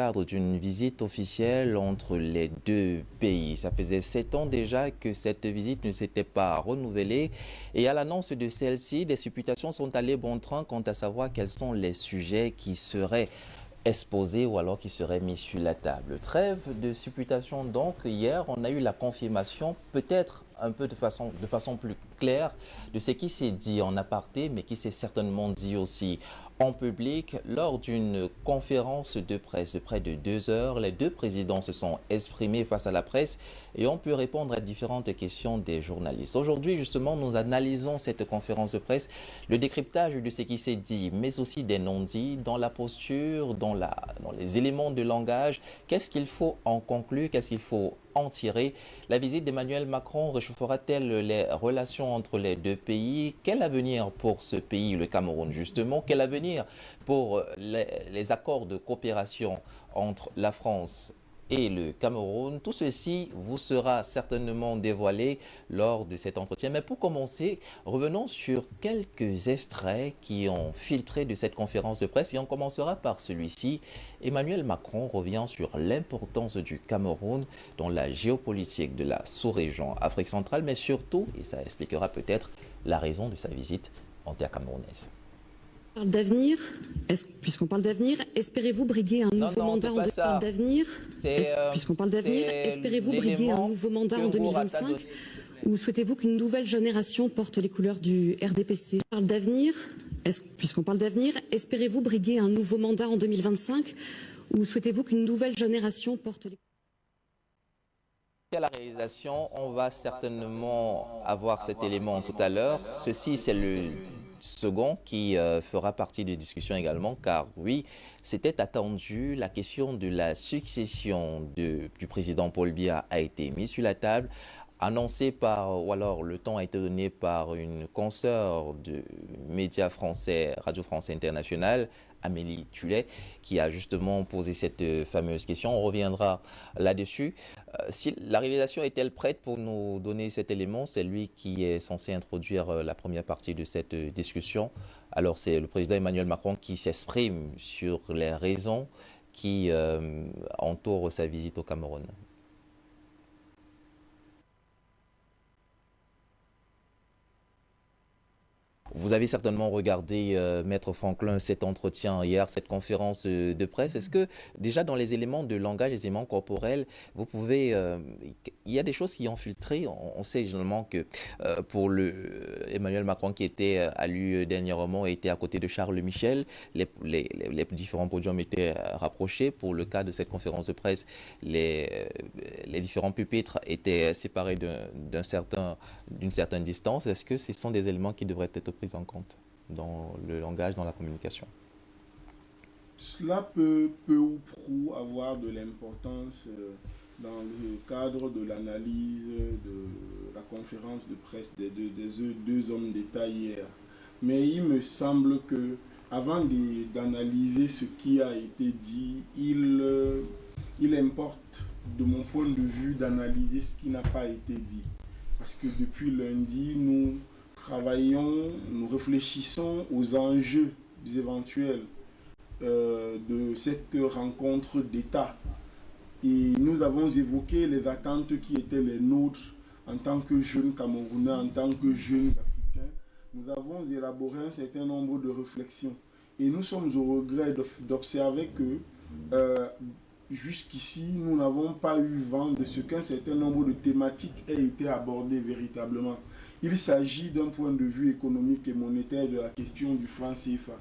cadre d'une visite officielle entre les deux pays. Ça faisait 7 ans déjà que cette visite ne s'était pas renouvelée et à l'annonce de celle-ci, des supputations sont allées bon train quant à savoir quels sont les sujets qui seraient exposés ou alors qui seraient mis sur la table. Trêve de supputation donc. Hier, on a eu la confirmation, peut-être un peu de façon plus claire, de ce qui s'est dit en aparté, mais qui s'est certainement dit aussi en public. Lors d'une conférence de presse de près de 2 heures, les deux présidents se sont exprimés face à la presse et ont pu répondre à différentes questions des journalistes. Aujourd'hui, justement, nous analysons cette conférence de presse, le décryptage de ce qui s'est dit, mais aussi des non-dits, dans la posture, dans les éléments de langage. Qu'est-ce qu'il faut en conclure? Qu'est-ce qu'il faut en tirer? La visite d'Emmanuel Macron réchauffera-t-elle les relations entre les deux pays? Quel avenir pour ce pays, le Cameroun, justement? Quel avenir pour les accords de coopération entre la France et le Cameroun? Tout ceci vous sera certainement dévoilé lors de cet entretien. Mais pour commencer, revenons sur quelques extraits qui ont filtré de cette conférence de presse et on commencera par celui-ci. Emmanuel Macron revient sur l'importance du Cameroun dans la géopolitique de la sous-région Afrique centrale, mais surtout, et ça expliquera peut-être la raison de sa visite en terre camerounaise. D'avenir, puisqu'on parle d'avenir, espérez-vous briguer un nouveau mandat en 2025 ou souhaitez-vous qu'une nouvelle génération porte les couleurs du RDPC? Puisqu'on parle d'avenir, espérez-vous briguer un nouveau mandat en 2025 ou souhaitez-vous qu'une nouvelle génération porte les... À la réalisation, on va certainement avoir cet élément tout à l'heure. Ceci, c'est le second qui fera partie des discussions également, car oui, c'était attendu. La question de la succession du président Paul Biya a été mise sur la table, annoncé par, ou alors le temps a été donné par une consoeur de médias français, Radio France Internationale, Amélie Tullet, qui a justement posé cette fameuse question. On reviendra là-dessus. Si la réalisation est-elle prête pour nous donner cet élément? C'est lui qui est censé introduire la première partie de cette discussion. Alors c'est le président Emmanuel Macron qui s'exprime sur les raisons qui entourent sa visite au Cameroun. Vous avez certainement regardé, Maître Franklin, cet entretien hier, cette conférence de presse. Est-ce que déjà dans les éléments de langage, les éléments corporels, vous pouvez... il y a des choses qui ont filtré. On sait généralement que pour Emmanuel Macron qui était à lui dernièrement était à côté de Charles Michel, les différents podiums étaient rapprochés. Pour le cas de cette conférence de presse, les différents pupitres étaient séparés d'une certaine distance. Est-ce que ce sont des éléments qui devraient être pris en compte dans le langage, dans la communication? Cela peut peu ou prou avoir de l'importance dans le cadre de l'analyse de la conférence de presse des deux hommes d'État hier. Mais il me semble que avant d'analyser ce qui a été dit, il importe, de mon point de vue, d'analyser ce qui n'a pas été dit. Parce que depuis lundi, nous travaillons, nous réfléchissons aux enjeux éventuels de cette rencontre d'État. Et nous avons évoqué les attentes qui étaient les nôtres en tant que jeunes Camerounais, en tant que jeunes Africains. Nous avons élaboré un certain nombre de réflexions. Et nous sommes au regret d'observer que jusqu'ici, nous n'avons pas eu vent de ce qu'un certain nombre de thématiques aient été abordées véritablement. Il s'agit d'un point de vue économique et monétaire de la question du franc CFA,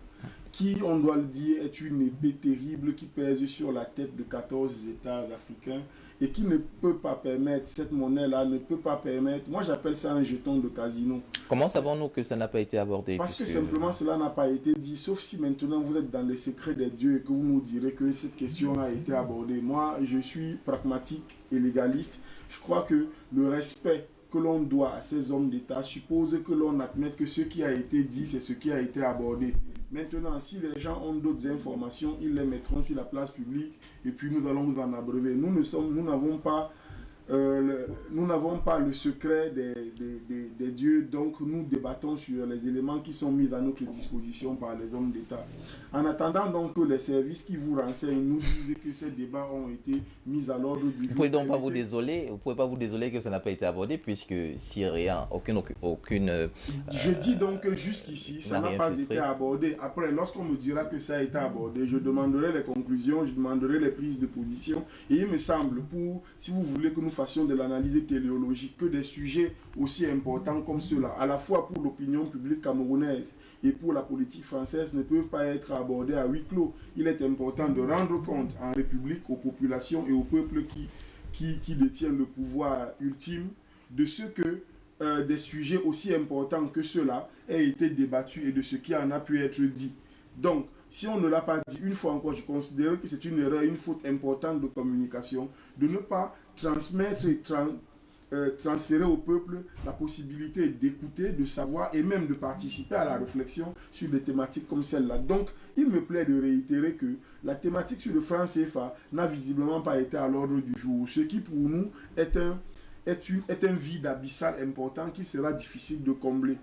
qui, on doit le dire, est une épée terrible qui pèse sur la tête de 14 États africains et qui ne peut pas permettre, cette monnaie-là ne peut pas permettre, moi j'appelle ça un jeton de casino. Comment savons-nous que ça n'a pas été abordé? Parce que simplement cela n'a pas été dit, sauf si maintenant vous êtes dans les secrets des dieux et que vous nous direz que cette question a été abordée. Moi, je suis pragmatique et légaliste. Je crois que le respect que l'on doit à ces hommes d'État suppose que l'on admette que ce qui a été dit, c'est ce qui a été abordé. Maintenant, si les gens ont d'autres informations, ils les mettront sur la place publique et puis nous allons nous en abreuver. Nous n'avons pas nous n'avons pas le secret des dieux, donc nous débattons sur les éléments qui sont mis à notre disposition par les hommes d'État. En attendant donc que les services qui vous renseignent nous disent que ces débats ont été mis à l'ordre du jour. Vous pouvez donc pas vous désoler que ça n'a pas été abordé, puisque si rien, aucune je dis donc que jusqu'ici, ça n'a pas été abordé. Après, lorsqu'on me dira que ça a été abordé, je demanderai les conclusions, je demanderai les prises de position. Et il me semble, si vous voulez que nous fassions de l'analyse téléologique, que des sujets aussi importants comme ceux-là, à la fois pour l'opinion publique camerounaise et pour la politique française, ne peuvent pas être abordés à huis clos. Il est important de rendre compte en République aux populations et aux peuples qui détiennent le pouvoir ultime de ce que des sujets aussi importants que ceux-là aient été débattus et de ce qui en a pu être dit. Donc, si on ne l'a pas dit, une fois encore, je considère que c'est une erreur, une faute importante de communication, de ne pas transmettre et transférer au peuple la possibilité d'écouter, de savoir et même de participer à la réflexion sur des thématiques comme celle-là. Donc, il me plaît de réitérer que la thématique sur le franc CFA n'a visiblement pas été à l'ordre du jour, ce qui pour nous est un vide abyssal important qu'il sera difficile de combler.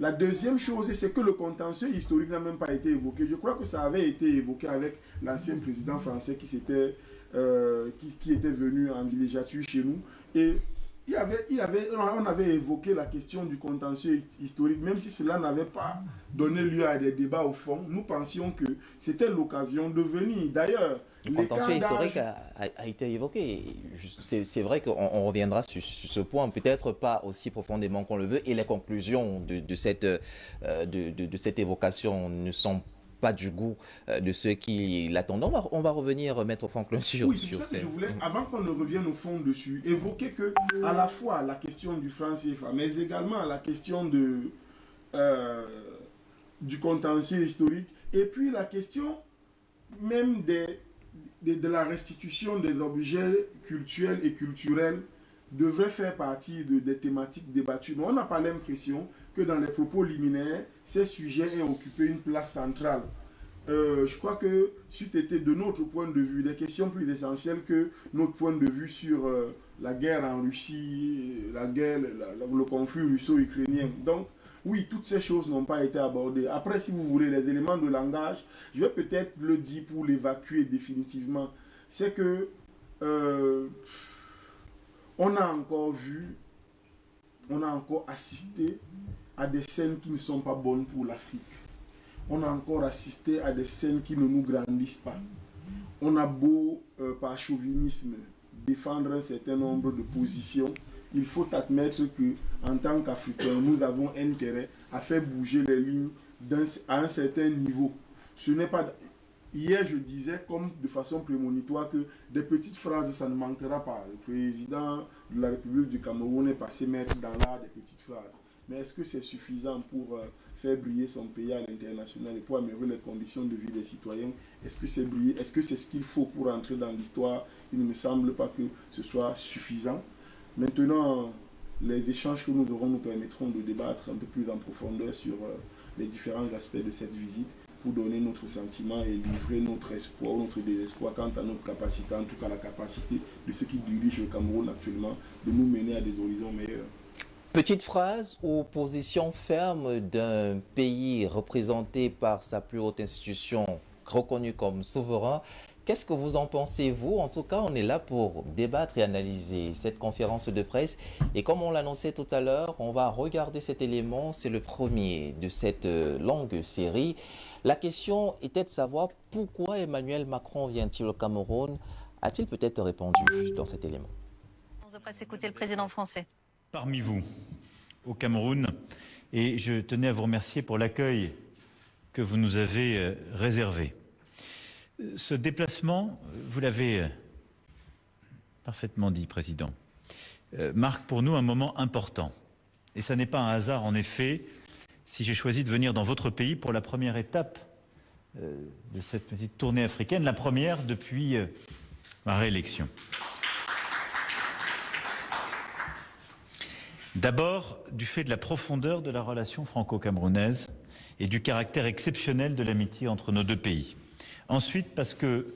La deuxième chose, c'est que le contentieux historique n'a même pas été évoqué. Je crois que ça avait été évoqué avec l'ancien président français qui était venu en villégiature chez nous. Et on avait évoqué la question du contentieux historique, même si cela n'avait pas donné lieu à des débats au fond. Nous pensions que c'était l'occasion de venir. D'ailleurs, le contentieux historique a été évoqué. C'est vrai qu'on reviendra sur ce point, peut-être pas aussi profondément qu'on le veut, et les conclusions de cette évocation ne sont pas du goût de ceux qui l'attendent. On va revenir, Maître Franklin, sur c'est ça que je voulais, avant qu'on ne revienne au fond dessus, évoquer que à la fois la question du franc CFA, mais également la question du contentieux historique, et puis la question même de la restitution des objets cultuels et culturels devrait faire partie des thématiques débattues. Mais on n'a pas l'impression que dans les propos liminaires, ces sujets aient occupé une place centrale. Je crois que c'eût été de notre point de vue des questions plus essentielles que notre point de vue sur la guerre en Russie, le conflit russo-ukrainien. Donc, oui, toutes ces choses n'ont pas été abordées. Après, si vous voulez, les éléments de langage, je vais peut-être le dire pour l'évacuer définitivement. C'est que on a encore assisté à des scènes qui ne sont pas bonnes pour l'Afrique. On a encore assisté à des scènes qui ne nous grandissent pas. On a beau, par chauvinisme, défendre un certain nombre de positions, il faut admettre qu'en tant qu'Africains, nous avons intérêt à faire bouger les lignes à un certain niveau. Ce n'est pas... Hier, je disais, comme de façon prémonitoire, que des petites phrases, ça ne manquera pas. Le président de la République du Cameroun est passé maître dans l'art des petites phrases. Mais est-ce que c'est suffisant pour faire briller son pays à l'international et pour améliorer les conditions de vie des citoyens? Est-ce que c'est ce qu'il faut pour entrer dans l'histoire? Il ne me semble pas que ce soit suffisant. Maintenant, les échanges que nous aurons nous permettront de débattre un peu plus en profondeur sur les différents aspects de cette visite pour donner notre sentiment et livrer notre espoir ou notre désespoir quant à notre capacité, en tout cas la capacité de ceux qui dirigent le Cameroun actuellement, de nous mener à des horizons meilleurs. Petite phrase ou position ferme d'un pays représenté par sa plus haute institution reconnue comme souverain. Qu'est-ce que vous en pensez, vous? En tout cas, on est là pour débattre et analyser cette conférence de presse. Et comme on l'annonçait tout à l'heure, on va regarder cet élément. C'est le premier de cette longue série. La question était de savoir pourquoi Emmanuel Macron vient-il au Cameroun? A-t-il peut-être répondu dans cet élément? On va écouter le président français. Parmi vous, au Cameroun, et je tenais à vous remercier pour l'accueil que vous nous avez réservé. Ce déplacement, vous l'avez parfaitement dit, Président, marque pour nous un moment important. Et ça n'est pas un hasard, en effet, si j'ai choisi de venir dans votre pays pour la première étape de cette petite tournée africaine, la première depuis ma réélection. D'abord, du fait de la profondeur de la relation franco-camerounaise et du caractère exceptionnel de l'amitié entre nos deux pays. Ensuite, parce que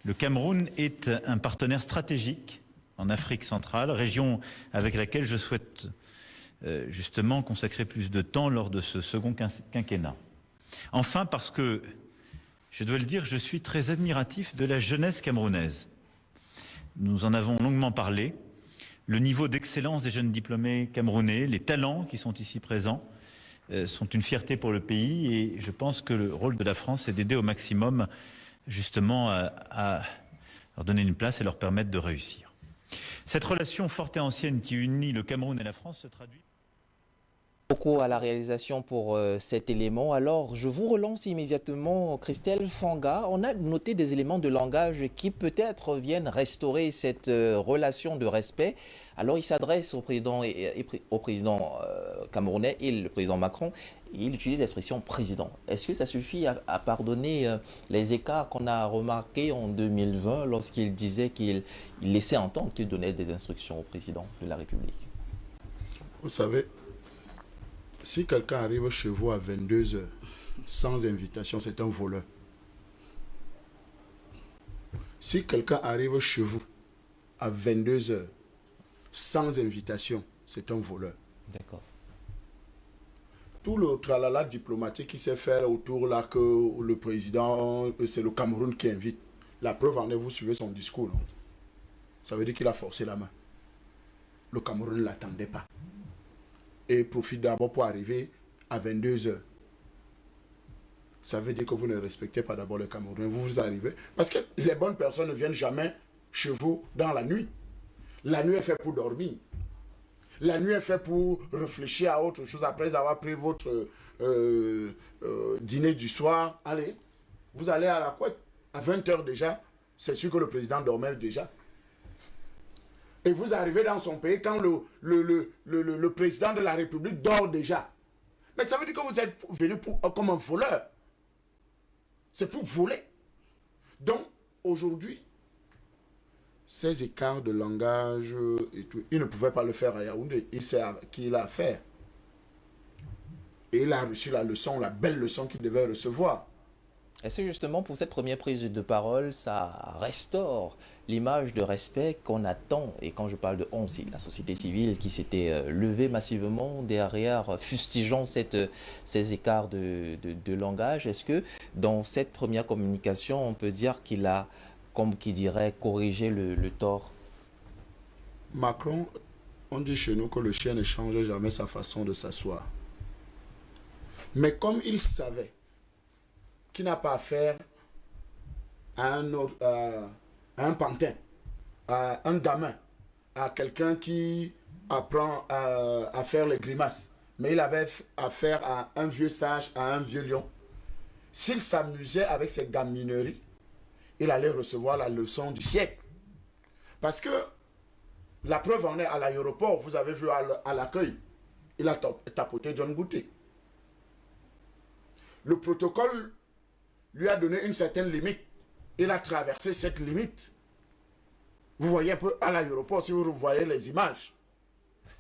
le Cameroun est un partenaire stratégique en Afrique centrale, région avec laquelle je souhaite justement consacrer plus de temps lors de ce second quinquennat. Enfin, parce que, je dois le dire, je suis très admiratif de la jeunesse camerounaise. Nous en avons longuement parlé. Le niveau d'excellence des jeunes diplômés camerounais, les talents qui sont ici présents, sont une fierté pour le pays et je pense que le rôle de la France est d'aider au maximum justement à leur donner une place et leur permettre de réussir. Cette relation forte et ancienne qui unit le Cameroun et la France se traduit Beaucoup à la réalisation pour cet élément. Alors, je vous relance immédiatement, Christelle Fanga. On a noté des éléments de langage qui peut-être viennent restaurer cette relation de respect. Alors, il s'adresse au président, camerounais et le président Macron. Et il utilise l'expression président. Est-ce que ça suffit à pardonner les écarts qu'on a remarqués en 2020 lorsqu'il disait qu'il laissait entendre qu'il donnait des instructions au président de la République? Vous savez, si quelqu'un arrive chez vous à 22 h sans invitation, c'est un voleur. Si quelqu'un arrive chez vous à 22 h sans invitation, c'est un voleur. D'accord. Tout le tralala diplomatique qui s'est fait autour là que le président, c'est le Cameroun qui invite. La preuve en est, vous suivez son discours. Non? Ça veut dire qu'il a forcé la main. Le Cameroun ne l'attendait pas. Et profite d'abord pour arriver à 22 h. Ça veut dire que vous ne respectez pas d'abord le Cameroun. Vous arrivez. Parce que les bonnes personnes ne viennent jamais chez vous dans la nuit. La nuit est faite pour dormir. La nuit est faite pour réfléchir à autre chose après avoir pris votre dîner du soir. Allez, vous allez à la couette. À 20 h déjà, c'est sûr que le président dormait déjà. Et vous arrivez dans son pays quand le président de la République dort déjà. Mais ça veut dire que vous êtes venu comme un voleur. C'est pour voler. Donc, aujourd'hui, ces écarts de langage, et tout, il ne pouvait pas le faire à Yaoundé. Il sait qu'il a à faire. Et il a reçu la leçon, la belle leçon qu'il devait recevoir. Est-ce que justement pour cette première prise de parole, ça restaure l'image de respect qu'on attend? Et quand je parle de on, c'est la société civile qui s'était levée massivement derrière, fustigeant ces écarts de langage. Est-ce que dans cette première communication, on peut dire qu'il a, comme qui dirait, corrigé le tort? Macron, on dit chez nous que le chien ne change jamais sa façon de s'asseoir. Mais comme il savait qui n'a pas affaire à un pantin, à un gamin, à quelqu'un qui apprend à faire les grimaces. Mais il avait affaire à un vieux sage, à un vieux lion. S'il s'amusait avec ces gamineries, il allait recevoir la leçon du siècle. Parce que la preuve en est à l'aéroport, vous avez vu à l'accueil, il a tapoté John Gouté. Le protocole lui a donné une certaine limite. Il a traversé cette limite. Vous voyez un peu à l'aéroport, si vous voyez les images.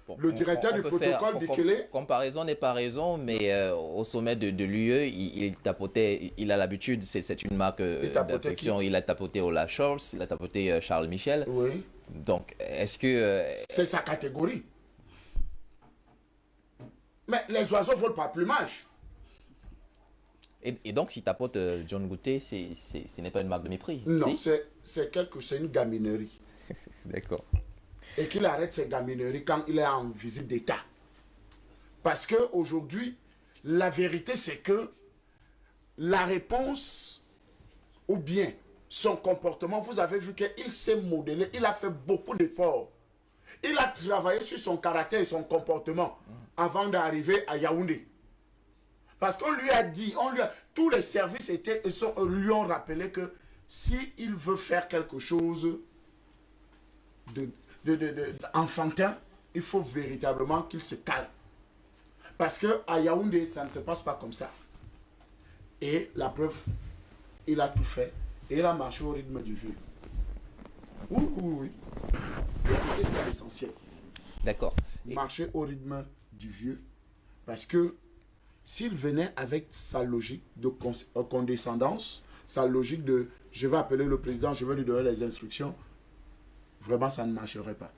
Bon, le directeur du protocole, Bikele... Comparaison n'est pas raison, mais au sommet de l'UE, il tapotait, il a l'habitude, c'est une marque d'affection, il a tapoté Olaf Scholz, il a tapoté Charles Michel. Oui. Donc, est-ce que... C'est sa catégorie. Mais les oiseaux volent par plumage. Et donc, si tapote John Gouté, ce n'est pas une marque de mépris? Non, si? c'est une gaminerie. D'accord. Et qu'il arrête ces gamineries quand il est en visite d'État. Parce qu'aujourd'hui, la vérité, c'est que la réponse, ou bien son comportement, vous avez vu qu'il s'est modelé, il a fait beaucoup d'efforts. Il a travaillé sur son caractère et son comportement avant d'arriver à Yaoundé. Parce qu'on lui a dit, tous les services lui ont rappelé que s'il veut faire quelque chose d'enfantin, il faut véritablement qu'il se calme. Parce qu'à Yaoundé, ça ne se passe pas comme ça. Et la preuve, il a tout fait. Et il a marché au rythme du vieux. Oui. Et c'était ça l'essentiel. D'accord. Marcher au rythme du vieux. Parce que s'il venait avec sa logique de condescendance, sa logique de « je vais appeler le président, je vais lui donner les instructions », vraiment, ça ne marcherait pas.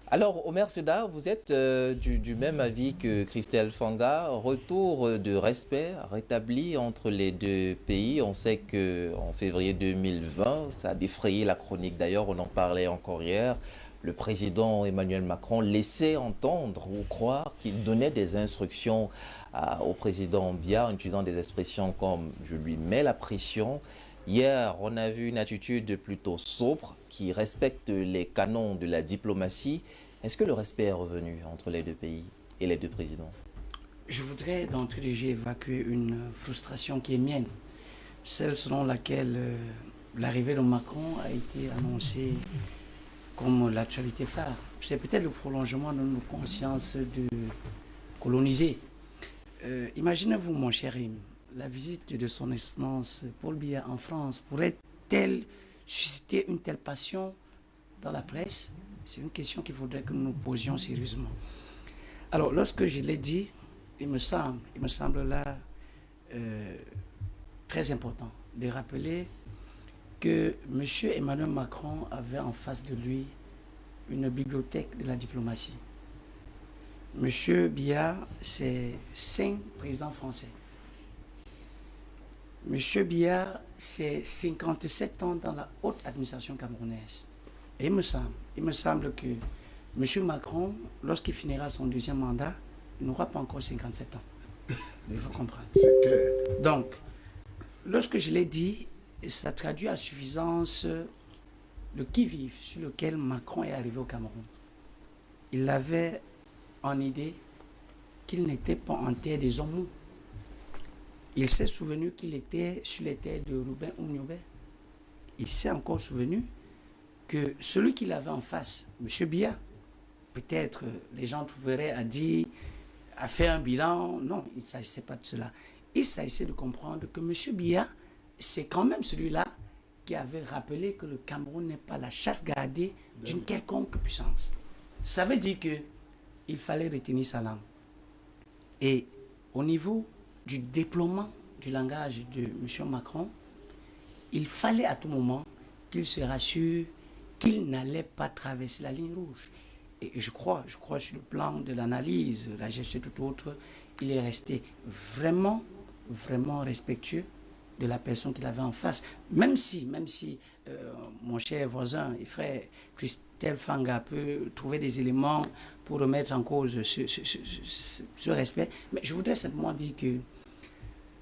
Alors, Omer Seda, vous êtes du même avis que Christelle Fanga. Retour de respect rétabli entre les deux pays. On sait qu'en février 2020, ça a défrayé la chronique. D'ailleurs, on en parlait encore hier. Le président Emmanuel Macron laissait entendre ou croire qu'il donnait des instructions au président Biya en utilisant des expressions comme « je lui mets la pression ». Hier, on a vu une attitude plutôt sobre qui respecte les canons de la diplomatie. Est-ce que le respect est revenu entre les deux pays et les deux présidents? Je voudrais d'entrée de jeu évacuer une frustration qui est mienne, celle selon laquelle l'arrivée de Macron a été annoncée comme l'actualité phare. C'est peut-être le prolongement de nos consciences de coloniser. Imaginez-vous, mon cher Rim, la visite de son excellence Paul Biya en France pourrait-elle susciter une telle passion dans la presse? C'est une question qu'il faudrait que nous nous posions sérieusement. Alors, lorsque je l'ai dit, il me semble là très important de rappeler que M. Emmanuel Macron avait en face de lui une bibliothèque de la diplomatie. M. Biya, c'est 5 présidents français. M. Biya, c'est 57 ans dans la haute administration camerounaise. Et il me semble que M. Macron, lorsqu'il finira son deuxième mandat, il n'aura pas encore 57 ans. Il faut comprendre. C'est clair. Donc, lorsque je l'ai dit, ça traduit à suffisance le qui-vive sur lequel Macron est arrivé au Cameroun. Il avait en idée qu'il n'était pas en terre des hommes mous. Il s'est souvenu qu'il était sur les terres de Rouben Oumniobé. Il s'est encore souvenu que celui qu'il avait en face, M. Biya, peut-être les gens trouveraient à dire, à faire un bilan. Non, il ne s'agissait pas de cela. Il s'agissait de comprendre que M. Biya, c'est quand même celui-là qui avait rappelé que le Cameroun n'est pas la chasse gardée d'une quelconque puissance. Ça veut dire qu'il fallait retenir sa langue. Et au niveau du déploiement du langage de M. Macron, il fallait à tout moment qu'il se rassure qu'il n'allait pas traverser la ligne rouge. Et je crois sur le plan de l'analyse, la gestion tout autre, il est resté vraiment respectueux de la personne qu'il avait en face. Même si mon cher voisin et frère Christelle Fanga peut trouver des éléments pour remettre en cause ce respect, mais je voudrais simplement dire que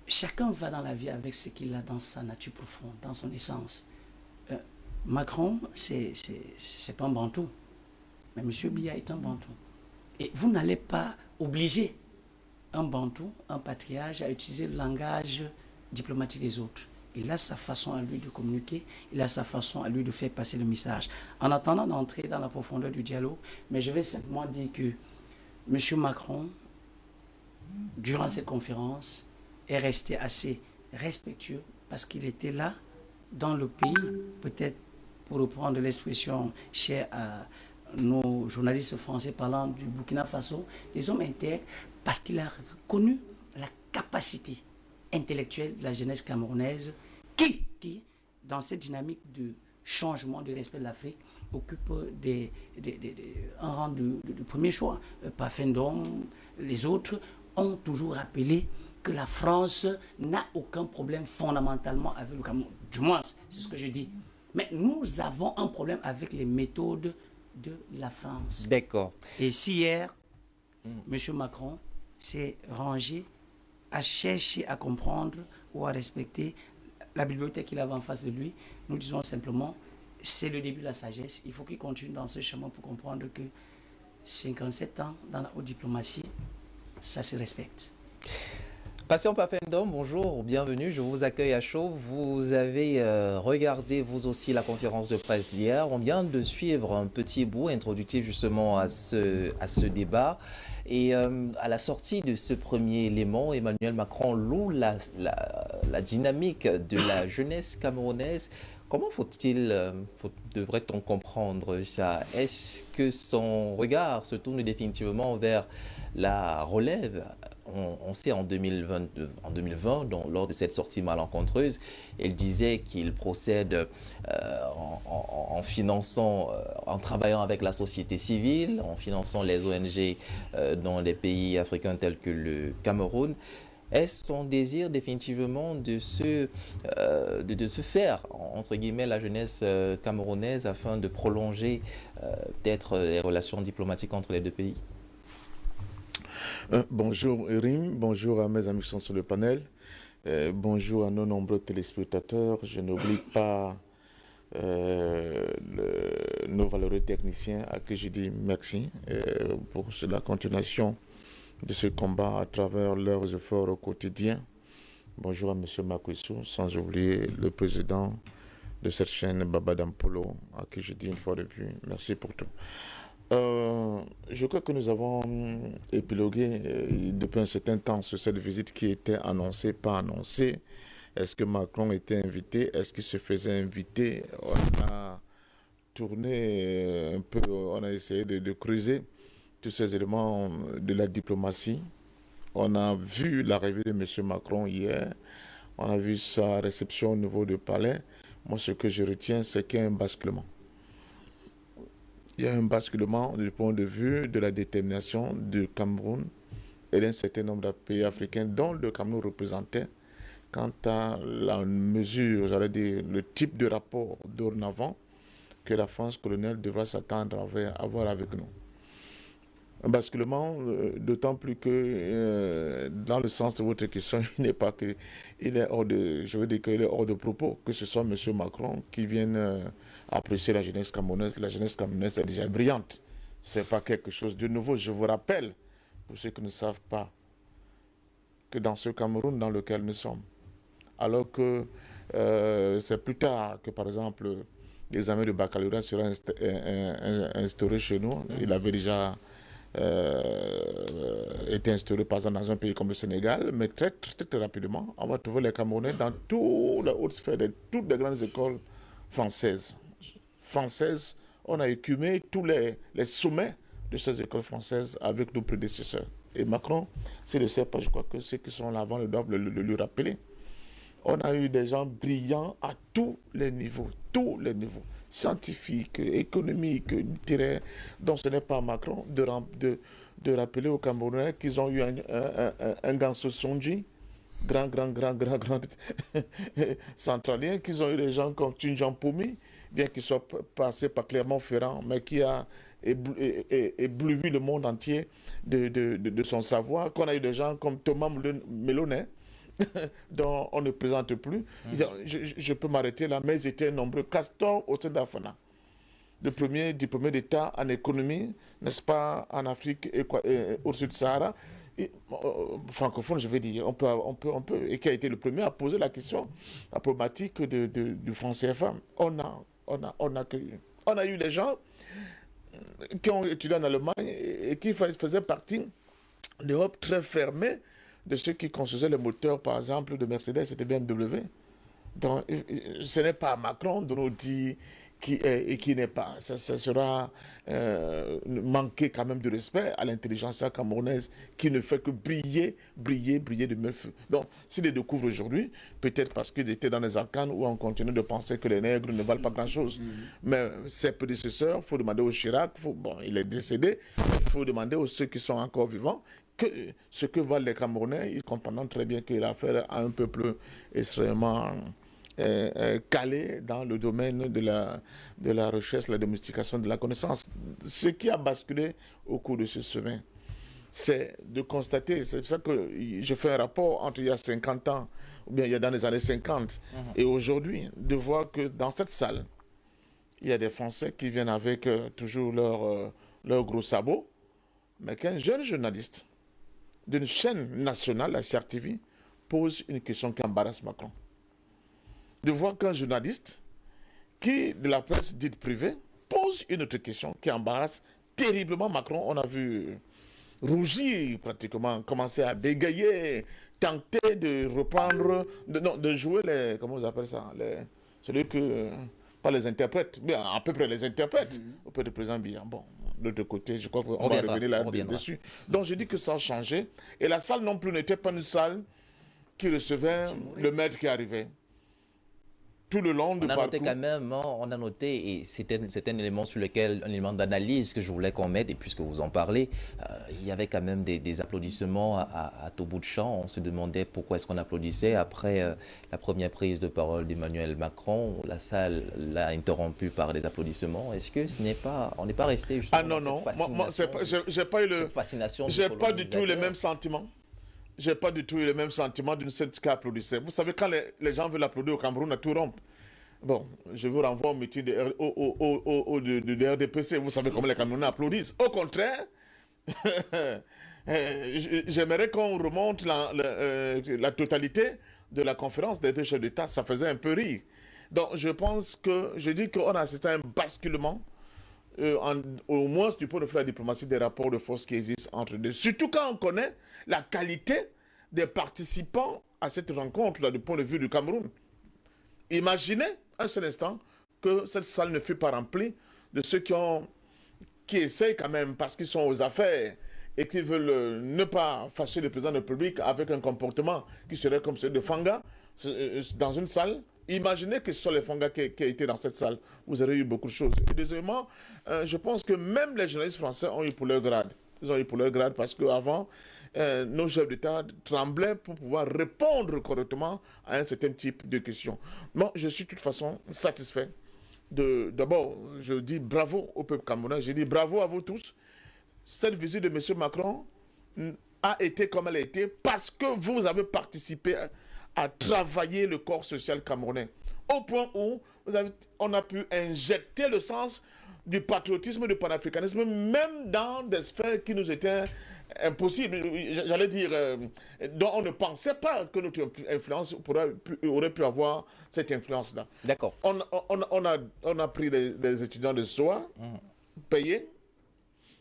chacun va dans la vie avec ce qu'il a dans sa nature profonde, dans son essence. Macron, c'est pas un bantou, mais M. Biya est un bantou. Et vous n'allez pas obliger un bantou, un patriarche, à utiliser le langage diplomatique des autres. Il a sa façon à lui de communiquer, il a sa façon à lui de faire passer le message. En attendant d'entrer dans la profondeur du dialogue, mais je vais simplement dire que M. Macron, durant cette conférence, est resté assez respectueux parce qu'il était là, dans le pays, peut-être pour reprendre l'expression chère à nos journalistes français parlant du Burkina Faso, des hommes intègres, parce qu'il a reconnu la capacité intellectuelle de la jeunesse camerounaise qui, dans cette dynamique de changement de respect de l'Afrique, occupe un rang de premier choix. Pafendom, les autres ont toujours rappelé que la France n'a aucun problème fondamentalement avec le Cameroun. Du moins, c'est ce que je dis. Mais nous avons un problème avec les méthodes de la France. D'accord. Et si hier, M. Macron s'est rangé à chercher à comprendre ou à respecter la bibliothèque qu'il avait en face de lui, nous disons simplement, c'est le début de la sagesse. Il faut qu'il continue dans ce chemin pour comprendre que 57 ans dans la haute diplomatie, ça se respecte. Patient Pafendom, bonjour, bienvenue, je vous accueille à chaud. Vous avez regardé vous aussi la conférence de presse d'hier. On vient de suivre un petit bout introductif justement à ce débat. Et à la sortie de ce premier élément, Emmanuel Macron loue la dynamique de la jeunesse camerounaise Comment devrait-on comprendre ça? Est-ce que son regard se tourne définitivement vers la relève? On sait en 2020, lors de cette sortie malencontreuse, elle disait qu'il procède en finançant, en travaillant avec la société civile, en finançant les ONG dans les pays africains tels que le Cameroun. Est-ce son désir définitivement de se faire, entre guillemets, la jeunesse camerounaise afin de prolonger peut-être les relations diplomatiques entre les deux pays? Bonjour Rim, bonjour à mes amis qui sont sur le panel, bonjour à nos nombreux téléspectateurs. Je n'oublie pas nos valeureux techniciens à qui je dis merci pour la continuation de ce combat à travers leurs efforts au quotidien. Bonjour à M. Makwissou, sans oublier le président de cette chaîne, Baba Dampolo, à qui je dis une fois de plus merci pour tout. Je crois que nous avons épilogué depuis un certain temps sur cette visite qui était annoncée, pas annoncée. Est-ce que Macron était invité? Est-ce qu'il se faisait inviter? On a tourné un peu, on a essayé de creuser tous ces éléments de la diplomatie. On a vu l'arrivée de M. Macron hier. On a vu sa réception au niveau du palais. Moi, ce que je retiens, c'est qu'il y a un basculement. Il y a un basculement du point de vue de la détermination du Cameroun et d'un certain nombre de pays africains dont le Cameroun représentait quant à la mesure, j'allais dire, le type de rapport dorénavant que la France coloniale devra s'attendre à avoir avec nous. Un basculement, d'autant plus que dans le sens de votre question, il n'est pas que il est hors de, je veux dire qu'il est hors de propos, que ce soit M. Macron qui vienne apprécier la jeunesse camerounaise. La jeunesse camerounaise est déjà brillante. Ce n'est pas quelque chose de nouveau. Je vous rappelle, pour ceux qui ne savent pas, que dans ce Cameroun dans lequel nous sommes, alors que c'est plus tard que, par exemple, l'examen de baccalauréat sera instauré chez nous. Il avait déjà été instauré par exemple dans un pays comme le Sénégal, mais très rapidement, on va trouver les Camerounais dans toute la haute sphère de toutes les grandes écoles françaises. On a écumé tous les sommets de ces écoles françaises avec nos prédécesseurs. Et Macron, s'il ne le sait pas, je crois que ceux qui sont là avant doivent le lui rappeler. On a eu des gens brillants à tous les niveaux, scientifiques, économiques, littéraires, dont ce n'est pas Macron de rappeler aux Camerounais qu'ils ont eu un Ganso Sondji, grand centralien, qu'ils ont eu des gens comme Tunjan Pomi, bien qu'il soit passé par Clermont-Ferrand, mais qui a ébloui le monde entier de son savoir, qu'on a eu des gens comme Thomas Mélonnet, dont on ne présente plus. Je peux m'arrêter là, mais ils étaient nombreux. Castor Otsendafana, le premier diplômé d'État en économie, n'est-ce pas, en Afrique au sud du Sahara, francophone, je vais dire, on peut, et qui a été le premier à poser la question, la problématique du franc CFA. On a eu des gens qui ont étudié en Allemagne et qui faisaient partie d'Europe très fermée, de ceux qui construisaient les moteurs, par exemple, de Mercedes, c'était BMW. Donc, ce n'est pas Macron de nous dire qui est et qui n'est pas. Ça sera manquer quand même de respect à l'intelligence camerounaise qui ne fait que briller de mille feux. Donc, s'il les découvre aujourd'hui, peut-être parce qu'ils étaient dans les arcanes où on continue de penser que les nègres ne valent pas grand-chose. Mais ses prédécesseurs, il faut demander au Chirac, bon, il est décédé, il faut demander aux ceux qui sont encore vivants, que ce que valent les Camerounais, ils comprennent très bien qu'il a affaire à un peuple extrêmement calé dans le domaine de la recherche, la domestication de la connaissance. Ce qui a basculé au cours de ce semaine, c'est de constater, c'est pour ça que je fais un rapport entre il y a 50 ans, ou bien il y a dans les années 50, et aujourd'hui, de voir que dans cette salle, il y a des Français qui viennent avec toujours leur gros sabot, mais qu'un jeune journaliste d'une chaîne nationale, la CRTV, pose une question qui embarrasse Macron. De voir qu'un journaliste qui, de la presse dite privée, pose une autre question qui embarrasse terriblement Macron. On a vu rougir pratiquement, commencer à bégayer, tenter de reprendre, de jouer les, comment vous appelez ça, celui que, pas les interprètes, mais à peu près les interprètes, auprès du président Biya. Bon, de l'autre côté, je crois qu'on va revenir là-dessus. Donc je dis que ça a changé. Et la salle non plus n'était pas une salle qui recevait le maître qui arrivait. Tout le long du parcours. On a noté parcours. quand même, on a noté, et c'est un élément sur lequel, un élément d'analyse que je voulais qu'on mette, et puisque vous en parlez, il y avait quand même des applaudissements à tout bout de champ. On se demandait pourquoi est-ce qu'on applaudissait après la première prise de parole d'Emmanuel Macron. La salle l'a interrompu par des applaudissements. Est-ce que ce n'est pas, on n'est pas resté justement dans cette fascination, j'ai pas eu le, fascination. J'ai pas du tout les mêmes sentiments. J'ai pas du tout eu le même sentiment d'une seule qui applaudissait. Vous savez, quand les gens veulent applaudir au Cameroun, à tout rompre. Bon, je vous renvoie au meeting de RDPC. Vous savez comment les Camerounais applaudissent. Au contraire, j'aimerais qu'on remonte la totalité de la conférence des deux chefs d'État. Ça faisait un peu rire. Donc, je pense que, je dis qu'on a assisté à un basculement, au moins du point de vue de la diplomatie, des rapports de force qui existent entre deux. Surtout quand on connaît la qualité des participants à cette rencontre-là, du point de vue du Cameroun. Imaginez un seul instant que cette salle ne fut pas remplie de ceux qui essayent quand même, parce qu'ils sont aux affaires et qui veulent ne pas fâcher le président de la République avec un comportement qui serait comme celui de Fanga dans une salle. Imaginez que ce soit les Fanga qui étaient dans cette salle. Vous aurez eu beaucoup de choses. Et deuxièmement, je pense que même les journalistes français ont eu pour leur grade. Ils ont eu pour leur grade parce qu'avant, nos chefs d'État tremblaient pour pouvoir répondre correctement à un certain type de questions. Bon, je suis de toute façon satisfait. D'abord, je dis bravo au peuple camerounais. Je dis bravo à vous tous. Cette visite de M. Macron a été comme elle a été parce que vous avez participé à travailler le corps social camerounais. Au point où on a pu injecter le sens du patriotisme, du panafricanisme, même dans des sphères qui nous étaient impossibles, j'allais dire, dont on ne pensait pas que notre influence aurait pu avoir cette influence-là. D'accord. On a pris des étudiants de SOA, payés.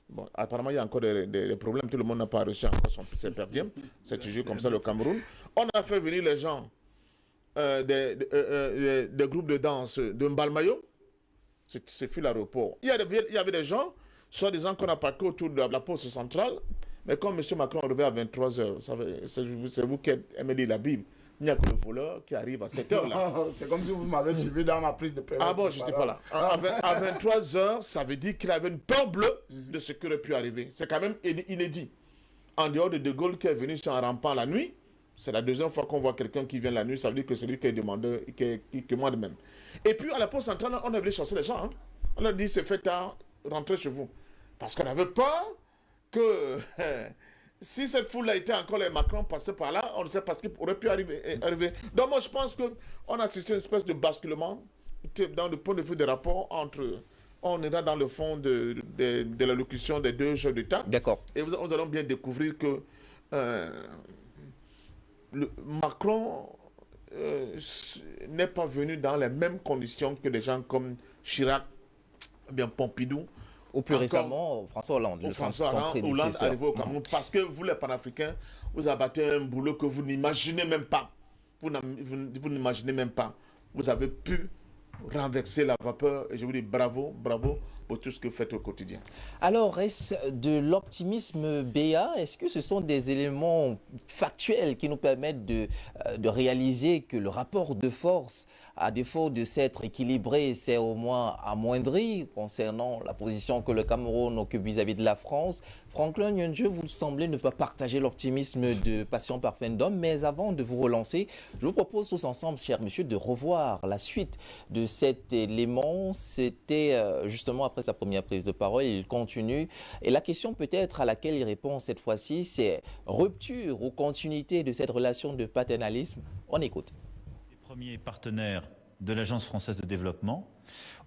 Bon, apparemment, il y a encore des problèmes. Tout le monde n'a pas reçu encore ses per diem. C'est toujours comme ça le Cameroun. On a fait venir les gens des groupes de danse de Mbalmayo. Ce fut l'aéroport. Il y avait des gens, soi-disant qu'on a parqué autour de la poste centrale, mais quand M. Macron est arrivé à 23h, c'est vous qui aimez lire la Bible, il n'y a que le voleur qui arrive à cette heure-là. C'est comme si vous m'avez suivi dans ma prise de prévention. Ah bon, je n'étais pas là. À 23h, ça veut dire qu'il avait une peur bleue de ce qui aurait pu arriver. C'est quand même inédit. En dehors de De Gaulle qui est venu en rampant la nuit, c'est la deuxième fois qu'on voit quelqu'un qui vient la nuit, ça veut dire que c'est lui qui est demandeur, qui commande même. Et puis à la poste centrale, on a voulu chasser les gens. Hein. On leur dit, c'est fait tard, rentrez chez vous. Parce qu'on avait peur que si cette foule-là était encore les Macron passait par là, on ne sait pas ce qui aurait pu arriver. Donc moi je pense qu'on a assisté à une espèce de basculement dans le point de vue des rapports entre... On ira dans le fond de l'allocution des deux chefs d'État. D'accord. Et nous allons bien découvrir que Macron n'est pas venu dans les mêmes conditions que des gens comme Chirac, bien Pompidou. Ou plus récemment, François Hollande. François Hollande arrivé au Cameroun. Parce que vous, les panafricains, vous abattez un boulot que vous n'imaginez même pas. Vous n'imaginez même pas. Vous avez pu renverser la vapeur. Et je vous dis bravo, bravo pour tout ce que vous faites au quotidien. Alors, est-ce de l'optimisme BA? Est-ce que ce sont des éléments factuels qui nous permettent de réaliser que le rapport de force, à défaut de s'être équilibré, s'est au moins amoindri concernant la position que le Cameroun occupe vis-à-vis de la France? Franklin Nyunje, vous semblez ne pas partager l'optimisme de Passion Parfendum, mais avant de vous relancer, je vous propose tous ensemble, cher monsieur, de revoir la suite de cet élément. C'était justement après sa première prise de parole, il continue. Et la question peut-être à laquelle il répond cette fois-ci, c'est rupture ou continuité de cette relation de paternalisme. On écoute. Les premiers partenaires de l'Agence française de développement.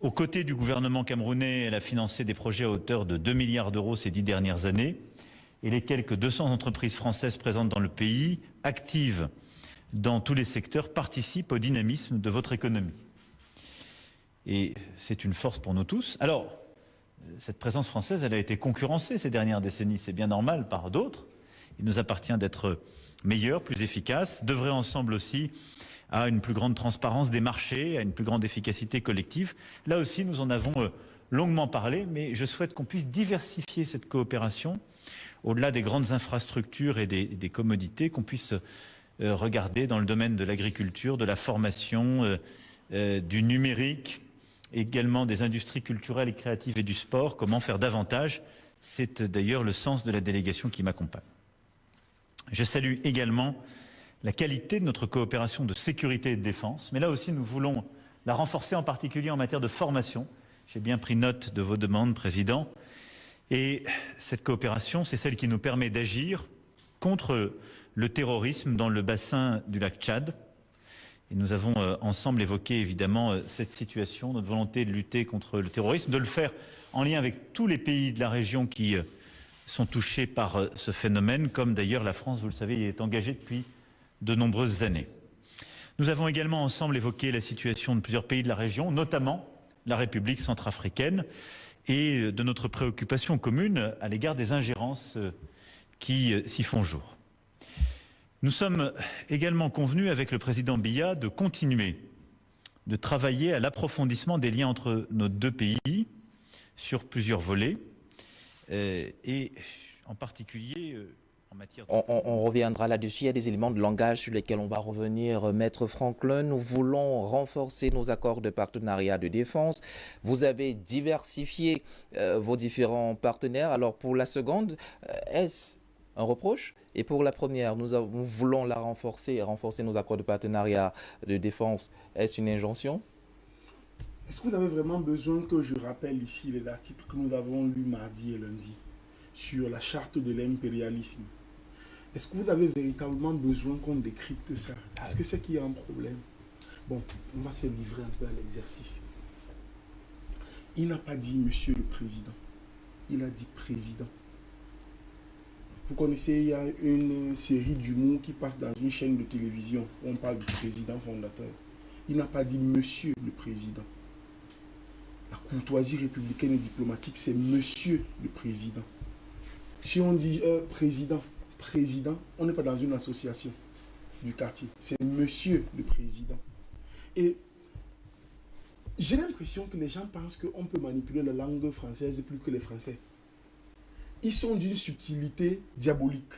Aux côtés du gouvernement camerounais, elle a financé des projets à hauteur de 2 milliards d'euros ces 10 dernières années. Et les quelques 200 entreprises françaises présentes dans le pays, actives dans tous les secteurs, participent au dynamisme de votre économie. Et c'est une force pour nous tous. Alors, cette présence française, elle a été concurrencée ces dernières décennies. C'est bien normal par d'autres. Il nous appartient d'être meilleurs, plus efficaces, d'œuvrer ensemble aussi à une plus grande transparence des marchés, à une plus grande efficacité collective. Là aussi, nous en avons longuement parlé, mais je souhaite qu'on puisse diversifier cette coopération au-delà des grandes infrastructures et des commodités, qu'on puisse regarder dans le domaine de l'agriculture, de la formation, du numérique, également des industries culturelles et créatives et du sport, comment faire davantage. C'est d'ailleurs le sens de la délégation qui m'accompagne. Je salue également la qualité de notre coopération de sécurité et de défense, mais là aussi nous voulons la renforcer, en particulier en matière de formation. J'ai bien pris note de vos demandes, Président. Et cette coopération, c'est celle qui nous permet d'agir contre le terrorisme dans le bassin du lac Tchad. Et nous avons ensemble évoqué évidemment cette situation, notre volonté de lutter contre le terrorisme, de le faire en lien avec tous les pays de la région qui sont touchés par ce phénomène, comme d'ailleurs la France, vous le savez, y est engagée depuis de nombreuses années. Nous avons également ensemble évoqué la situation de plusieurs pays de la région, notamment la République centrafricaine, et de notre préoccupation commune à l'égard des ingérences qui s'y font jour. Nous sommes également convenus avec le président Biya de continuer de travailler à l'approfondissement des liens entre nos deux pays sur plusieurs volets, et en particulier en matière de... On reviendra là-dessus. Il y a des éléments de langage sur lesquels on va revenir. Maître Franklin, nous voulons renforcer nos accords de partenariat de défense. Vous avez diversifié vos différents partenaires. Alors pour la seconde, est-ce un reproche? Et pour la première, nous voulons la renforcer nos accords de partenariat de défense. Est-ce une injonction? Est-ce que vous avez vraiment besoin que je rappelle ici les articles que nous avons lus mardi et lundi sur la charte de l'impérialisme? Est-ce que vous avez véritablement besoin qu'on décrypte ça? Est-ce que c'est qu'il y a un problème? Bon, on va se livrer un peu à l'exercice. Il n'a pas dit Monsieur le Président. Il a dit Président. Vous connaissez, il y a une série d'humour qui passe dans une chaîne de télévision où on parle du président fondateur. Il n'a pas dit Monsieur le Président. La courtoisie républicaine et diplomatique, c'est Monsieur le Président. Si on dit Président, on n'est pas dans une association du quartier. C'est Monsieur le Président. Et j'ai l'impression que les gens pensent qu'on peut manipuler la langue française plus que les Français. Ils sont d'une subtilité diabolique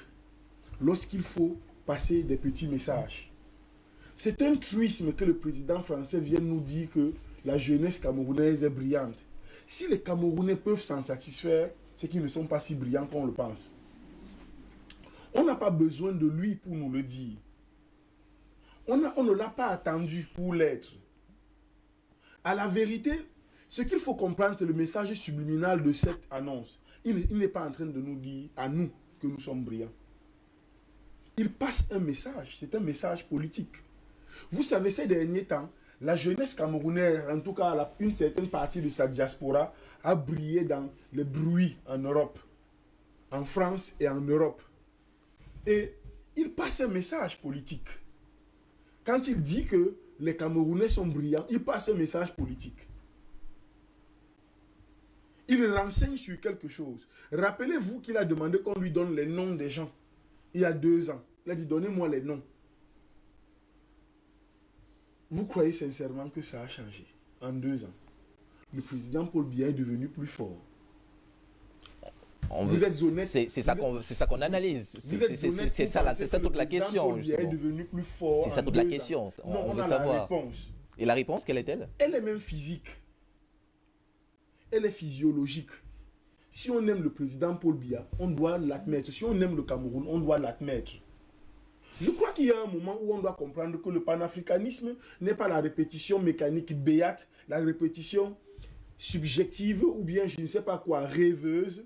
lorsqu'il faut passer des petits messages. C'est un truisme que le président français vienne nous dire que la jeunesse camerounaise est brillante. Si les Camerounais peuvent s'en satisfaire, c'est qu'ils ne sont pas si brillants qu'on le pense. On n'a pas besoin de lui pour nous le dire. On ne l'a pas attendu pour l'être. À la vérité, ce qu'il faut comprendre, c'est le message subliminal de cette annonce. Il n'est pas en train de nous dire à nous que nous sommes brillants. Il passe un message, c'est un message politique. Vous savez, ces derniers temps, la jeunesse camerounaise, en tout cas une certaine partie de sa diaspora, a brillé dans les bruits en Europe, en France et en Europe. Et il passe un message politique. Quand il dit que les Camerounais sont brillants, il passe un message politique. Il renseigne sur quelque chose. Rappelez-vous qu'il a demandé qu'on lui donne les noms des gens. Il y a 2 ans. Il a dit, donnez-moi les noms. Vous croyez sincèrement que ça a changé en 2 ans? Le président Paul Biya est devenu plus fort. Vous êtes honnête. C'est ça qu'on analyse. C'est ça toute la question. Paul Biya est devenu plus fort. C'est ça toute la question. On veut savoir. Et la réponse, quelle est-elle? Elle est même physique. Elle est physiologique. Si on aime le président Paul Biya, on doit l'admettre. Si on aime le Cameroun, on doit l'admettre. Je crois qu'il y a un moment où on doit comprendre que le panafricanisme n'est pas la répétition mécanique béate, la répétition subjective ou bien je ne sais pas quoi, rêveuse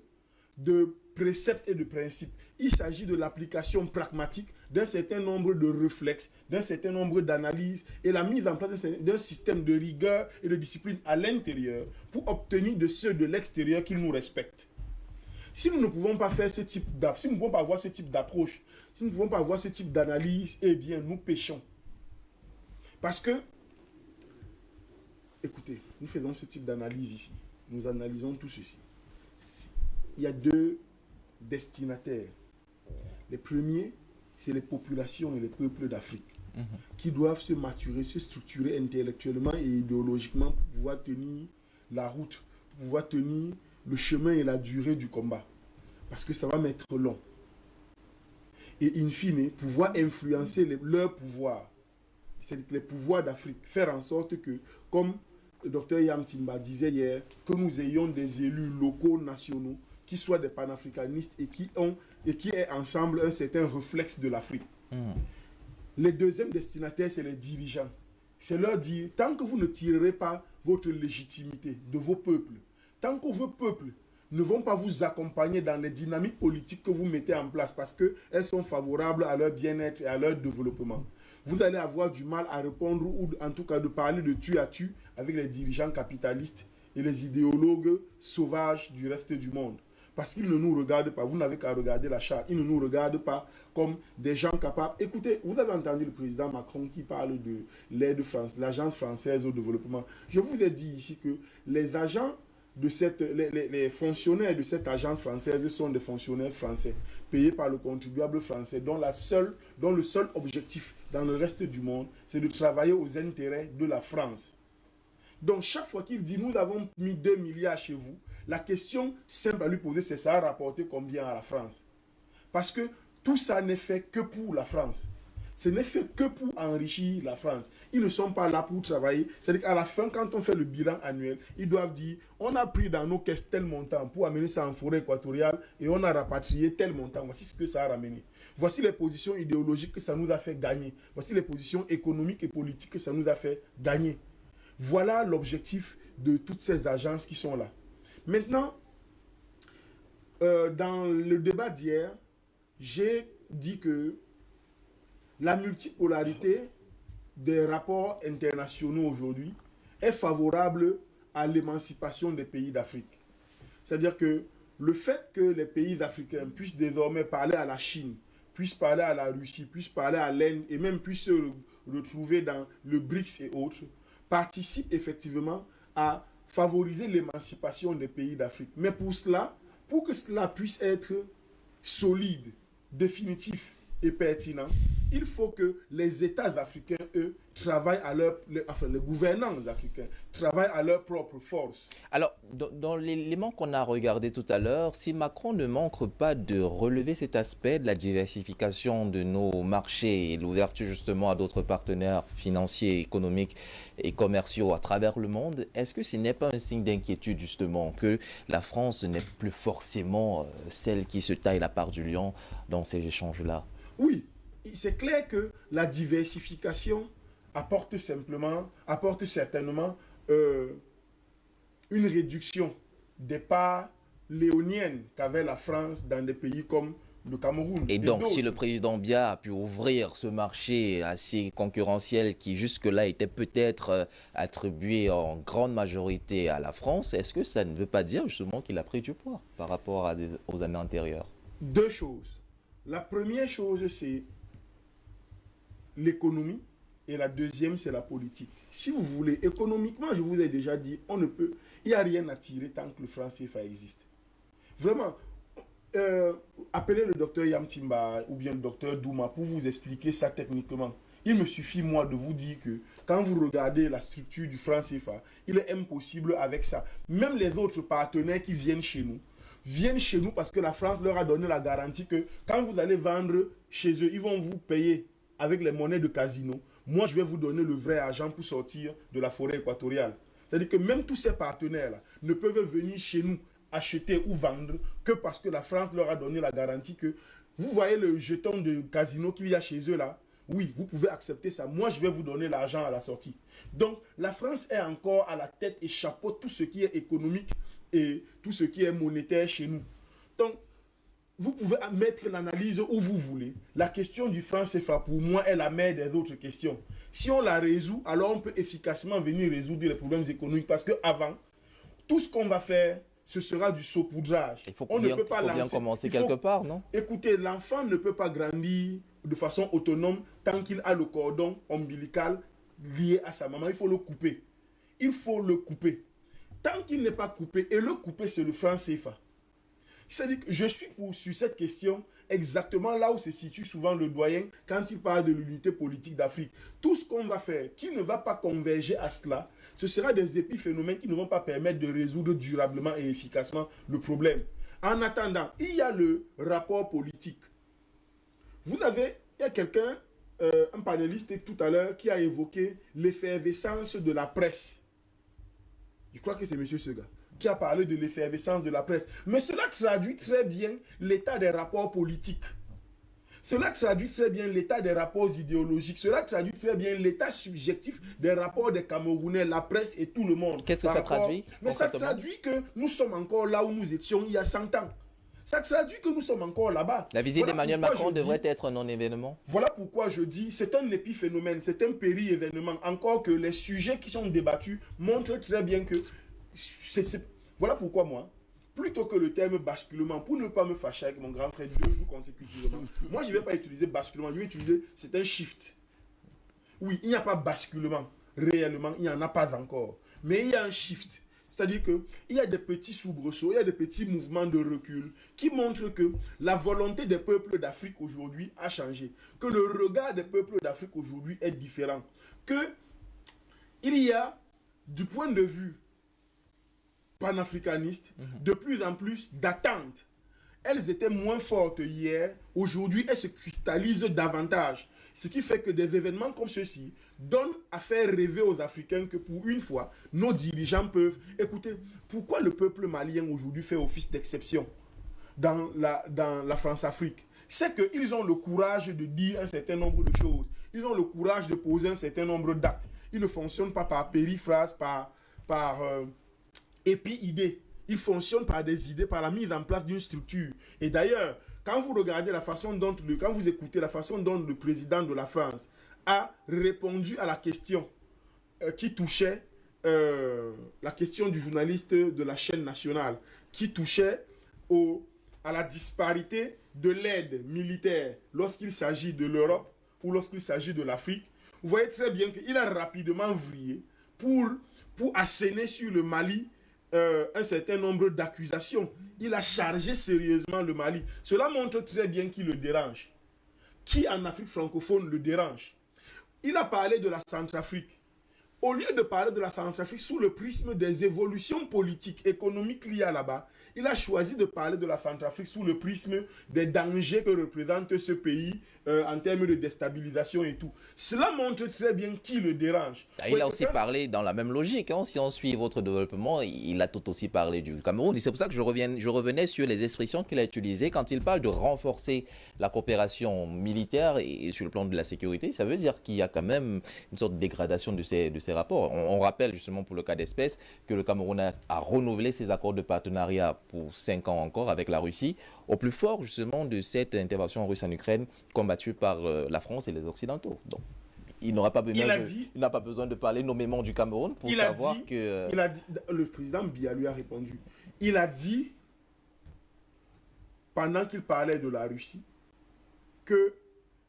de préceptes et de principes. Il s'agit de l'application pragmatique d'un certain nombre de réflexes, d'un certain nombre d'analyses et la mise en place d'un système de rigueur et de discipline à l'intérieur pour obtenir de ceux de l'extérieur qu'ils nous respectent. Si nous ne pouvons pas faire ce type d'approche, si nous ne pouvons pas avoir ce type d'approche, si nous ne pouvons pas avoir ce type d'analyse, eh bien, nous péchons. Parce que, écoutez, nous faisons ce type d'analyse ici. Nous analysons tout ceci. Il y a 2 destinataires. Les premiers, c'est les populations et les peuples d'Afrique. qui doivent se maturer, se structurer intellectuellement et idéologiquement pour pouvoir tenir la route, pour pouvoir tenir le chemin et la durée du combat. Parce que ça va m'être long. Et in fine, pouvoir influencer leur pouvoir, c'est les pouvoirs d'Afrique, faire en sorte que, comme le docteur Yam Timba disait hier, que nous ayons des élus locaux, nationaux, qui soient des panafricanistes et qui aient ensemble un certain réflexe de l'Afrique. Les deuxièmes destinataires, c'est les dirigeants. C'est leur dire, tant que vous ne tirerez pas votre légitimité de vos peuples, tant que vos peuples ne vont pas vous accompagner dans les dynamiques politiques que vous mettez en place parce qu'elles sont favorables à leur bien-être et à leur développement, vous allez avoir du mal à répondre ou en tout cas de parler de tu à tu avec les dirigeants capitalistes et les idéologues sauvages du reste du monde. Parce qu'ils ne nous regardent pas, vous n'avez qu'à regarder la charte, ils ne nous regardent pas comme des gens capables. Écoutez, vous avez entendu le président Macron qui parle de l'aide France, l'agence française au développement. Je vous ai dit ici que les agents de les fonctionnaires de cette agence française sont des fonctionnaires français, payés par le contribuable français, dont le seul objectif dans le reste du monde, c'est de travailler aux intérêts de la France. Donc chaque fois qu'il dit, nous avons mis 2 milliards chez vous, la question simple à lui poser, c'est ça a rapporté combien à la France? Parce que tout ça n'est fait que pour la France. Ce n'est fait que pour enrichir la France. Ils ne sont pas là pour travailler. C'est-à-dire qu'à la fin, quand on fait le bilan annuel, ils doivent dire, on a pris dans nos caisses tel montant pour amener ça en forêt équatoriale et on a rapatrié tel montant. Voici ce que ça a ramené. Voici les positions idéologiques que ça nous a fait gagner. Voici les positions économiques et politiques que ça nous a fait gagner. Voilà l'objectif de toutes ces agences qui sont là. Maintenant, dans le débat d'hier, j'ai dit que la multipolarité des rapports internationaux aujourd'hui est favorable à l'émancipation des pays d'Afrique. C'est-à-dire que le fait que les pays africains puissent désormais parler à la Chine, puissent parler à la Russie, puissent parler à l'Inde et même puissent se retrouver dans le BRICS et autres, participe effectivement à favoriser l'émancipation des pays d'Afrique. Mais pour que cela puisse être solide, définitif et pertinent, il faut que les États africains, eux, travaillent à les gouvernants africains travaillent à leur propre force. Alors, dans l'élément qu'on a regardé tout à l'heure, si Macron ne manque pas de relever cet aspect de la diversification de nos marchés et l'ouverture justement à d'autres partenaires financiers, économiques et commerciaux à travers le monde, est-ce que ce n'est pas un signe d'inquiétude justement que la France n'est plus forcément celle qui se taille la part du lion dans ces échanges-là? Oui, c'est clair que la diversification apporte certainement une réduction des parts léoniennes qu'avait la France dans des pays comme le Cameroun. Et donc, si le président Biya a pu ouvrir ce marché assez concurrentiel qui jusque-là était peut-être attribué en grande majorité à la France, est-ce que ça ne veut pas dire justement qu'il a pris du poids par rapport aux années antérieures? Deux choses. La première chose, c'est l'économie. Et la deuxième, c'est la politique. Si vous voulez, économiquement, je vous ai déjà dit, il n'y a rien à tirer tant que le franc CFA existe. Vraiment, appelez le docteur Yam Timba ou bien le docteur Douma pour vous expliquer ça techniquement. Il me suffit, moi, de vous dire que quand vous regardez la structure du franc CFA, il est impossible avec ça. Même les autres partenaires qui viennent chez nous parce que la France leur a donné la garantie que quand vous allez vendre chez eux, ils vont vous payer avec les monnaies de casino. Moi, je vais vous donner le vrai argent pour sortir de la forêt équatoriale. C'est-à-dire que même tous ces partenaires-là ne peuvent venir chez nous acheter ou vendre que parce que la France leur a donné la garantie que vous voyez le jeton de casino qu'il y a chez eux là. Oui, vous pouvez accepter ça. Moi, je vais vous donner l'argent à la sortie. Donc, la France est encore à la tête et chapeaute tout ce qui est économique et tout ce qui est monétaire chez nous. Donc, vous pouvez mettre l'analyse où vous voulez. La question du franc CFA, pour moi, est la mère des autres questions. Si on la résout, alors on peut efficacement venir résoudre les problèmes économiques. Parce qu'avant, tout ce qu'on va faire, ce sera du saupoudrage. On ne peut pas bien commencer quelque part, non? Écoutez, l'enfant ne peut pas grandir de façon autonome tant qu'il a le cordon ombilical lié à sa maman. Il faut le couper. Il faut le couper. Tant qu'il n'est pas coupé, et le couper, c'est le franc CFA. C'est-à-dire que je suis sur cette question exactement là où se situe souvent le doyen quand il parle de l'unité politique d'Afrique. Tout ce qu'on va faire qui ne va pas converger à cela, ce sera des épiphénomènes qui ne vont pas permettre de résoudre durablement et efficacement le problème. En attendant, il y a le rapport politique. Il y a quelqu'un, un panéliste tout à l'heure, qui a évoqué l'effervescence de la presse. Je crois que c'est M. Sega qui a parlé de l'effervescence de la presse. Mais cela traduit très bien l'état des rapports politiques. Cela traduit très bien l'état des rapports idéologiques. Cela traduit très bien l'état subjectif des rapports des Camerounais, la presse et tout le monde. Qu'est-ce que ça traduit? Mais ça traduit que nous sommes encore là où nous étions il y a 100 ans. Ça traduit que nous sommes encore là-bas. La visite d'Emmanuel Macron devrait être un non-événement. Voilà pourquoi je dis c'est un épiphénomène, c'est un péri-événement. Encore que les sujets qui sont débattus montrent très bien que... Voilà pourquoi moi, plutôt que le terme basculement, pour ne pas me fâcher avec mon grand frère 2 jours consécutivement, moi je ne vais pas utiliser basculement, je vais utiliser c'est un shift. Oui, il n'y a pas basculement, réellement, il n'y en a pas encore. Mais il y a un shift. C'est-à-dire qu'il y a des petits soubresauts, il y a des petits mouvements de recul qui montrent que la volonté des peuples d'Afrique aujourd'hui a changé. Que le regard des peuples d'Afrique aujourd'hui est différent. Qu'il y a, du point de vue panafricaniste, de plus en plus d'attentes. Elles étaient moins fortes hier, aujourd'hui elles se cristallisent davantage. Ce qui fait que des événements comme ceux-ci donnent à faire rêver aux Africains que pour une fois, nos dirigeants peuvent... Écoutez, pourquoi le peuple malien aujourd'hui fait office d'exception dans la France-Afrique? C'est qu'ils ont le courage de dire un certain nombre de choses. Ils ont le courage de poser un certain nombre d'actes. Ils ne fonctionnent pas par périphrase, par épi-idées. Ils fonctionnent par des idées, par la mise en place d'une structure. Et d'ailleurs, quand vous regardez la façon dont, quand vous écoutez la façon dont le président de la France a répondu à la question qui touchait la question du journaliste de la chaîne nationale, qui touchait à la disparité de l'aide militaire lorsqu'il s'agit de l'Europe ou lorsqu'il s'agit de l'Afrique, vous voyez très bien qu'il a rapidement vrillé pour asséner sur le Mali un certain nombre d'accusations. Il a chargé sérieusement le Mali. Cela montre très bien qui le dérange. Qui en Afrique francophone le dérange. Il a parlé de la Centrafrique. Au lieu de parler de la Centrafrique sous le prisme des évolutions politiques, économiques liées là-bas, il a choisi de parler de la Centrafrique sous le prisme des dangers que représente ce pays en termes de déstabilisation et tout. Cela montre très bien qui le dérange. Il a aussi parlé dans la même logique. Hein, si on suit votre développement, il a tout aussi parlé du Cameroun. Et c'est pour ça que je revenais sur les expressions qu'il a utilisées quand il parle de renforcer la coopération militaire et sur le plan de la sécurité. Ça veut dire qu'il y a quand même une sorte de dégradation de ces rapports. On rappelle justement pour le cas d'espèce que le Cameroun a renouvelé ses accords de partenariat pour 5 ans encore avec la Russie, au plus fort justement de cette intervention russe en Ukraine combattue par la France et les Occidentaux. Donc, il n'a pas besoin de parler nommément du Cameroun pour savoir que... Le président Biya lui a répondu. Il a dit, pendant qu'il parlait de la Russie, que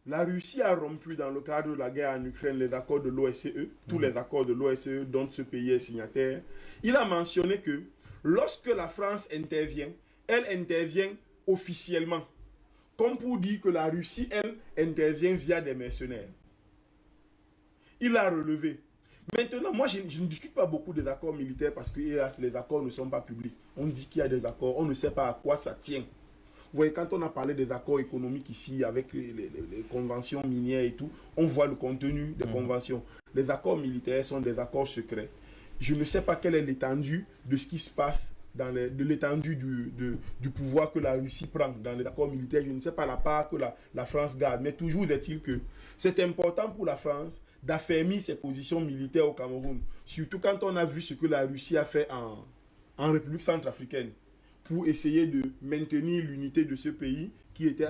la Russie a rompu dans le cadre de la guerre en Ukraine les accords de l'OSCE, tous les accords de l'OSCE dont ce pays est signataire. Il a mentionné que lorsque la France intervient, elle intervient officiellement. Comme pour dire que la Russie, elle, intervient via des mercenaires. Il a relevé. Maintenant, moi, je ne discute pas beaucoup des accords militaires parce que hélas, les accords ne sont pas publics. On dit qu'il y a des accords, on ne sait pas à quoi ça tient. Vous voyez, quand on a parlé des accords économiques ici, avec les conventions minières et tout, on voit le contenu des conventions. Les accords militaires sont des accords secrets. Je ne sais pas quelle est l'étendue de ce qui se passe, de l'étendue du pouvoir que la Russie prend dans les accords militaires. Je ne sais pas la part que la France garde. Mais toujours est-il que c'est important pour la France d'affermir ses positions militaires au Cameroun. Surtout quand on a vu ce que la Russie a fait en République centrafricaine, pour essayer de maintenir l'unité de ce pays qui était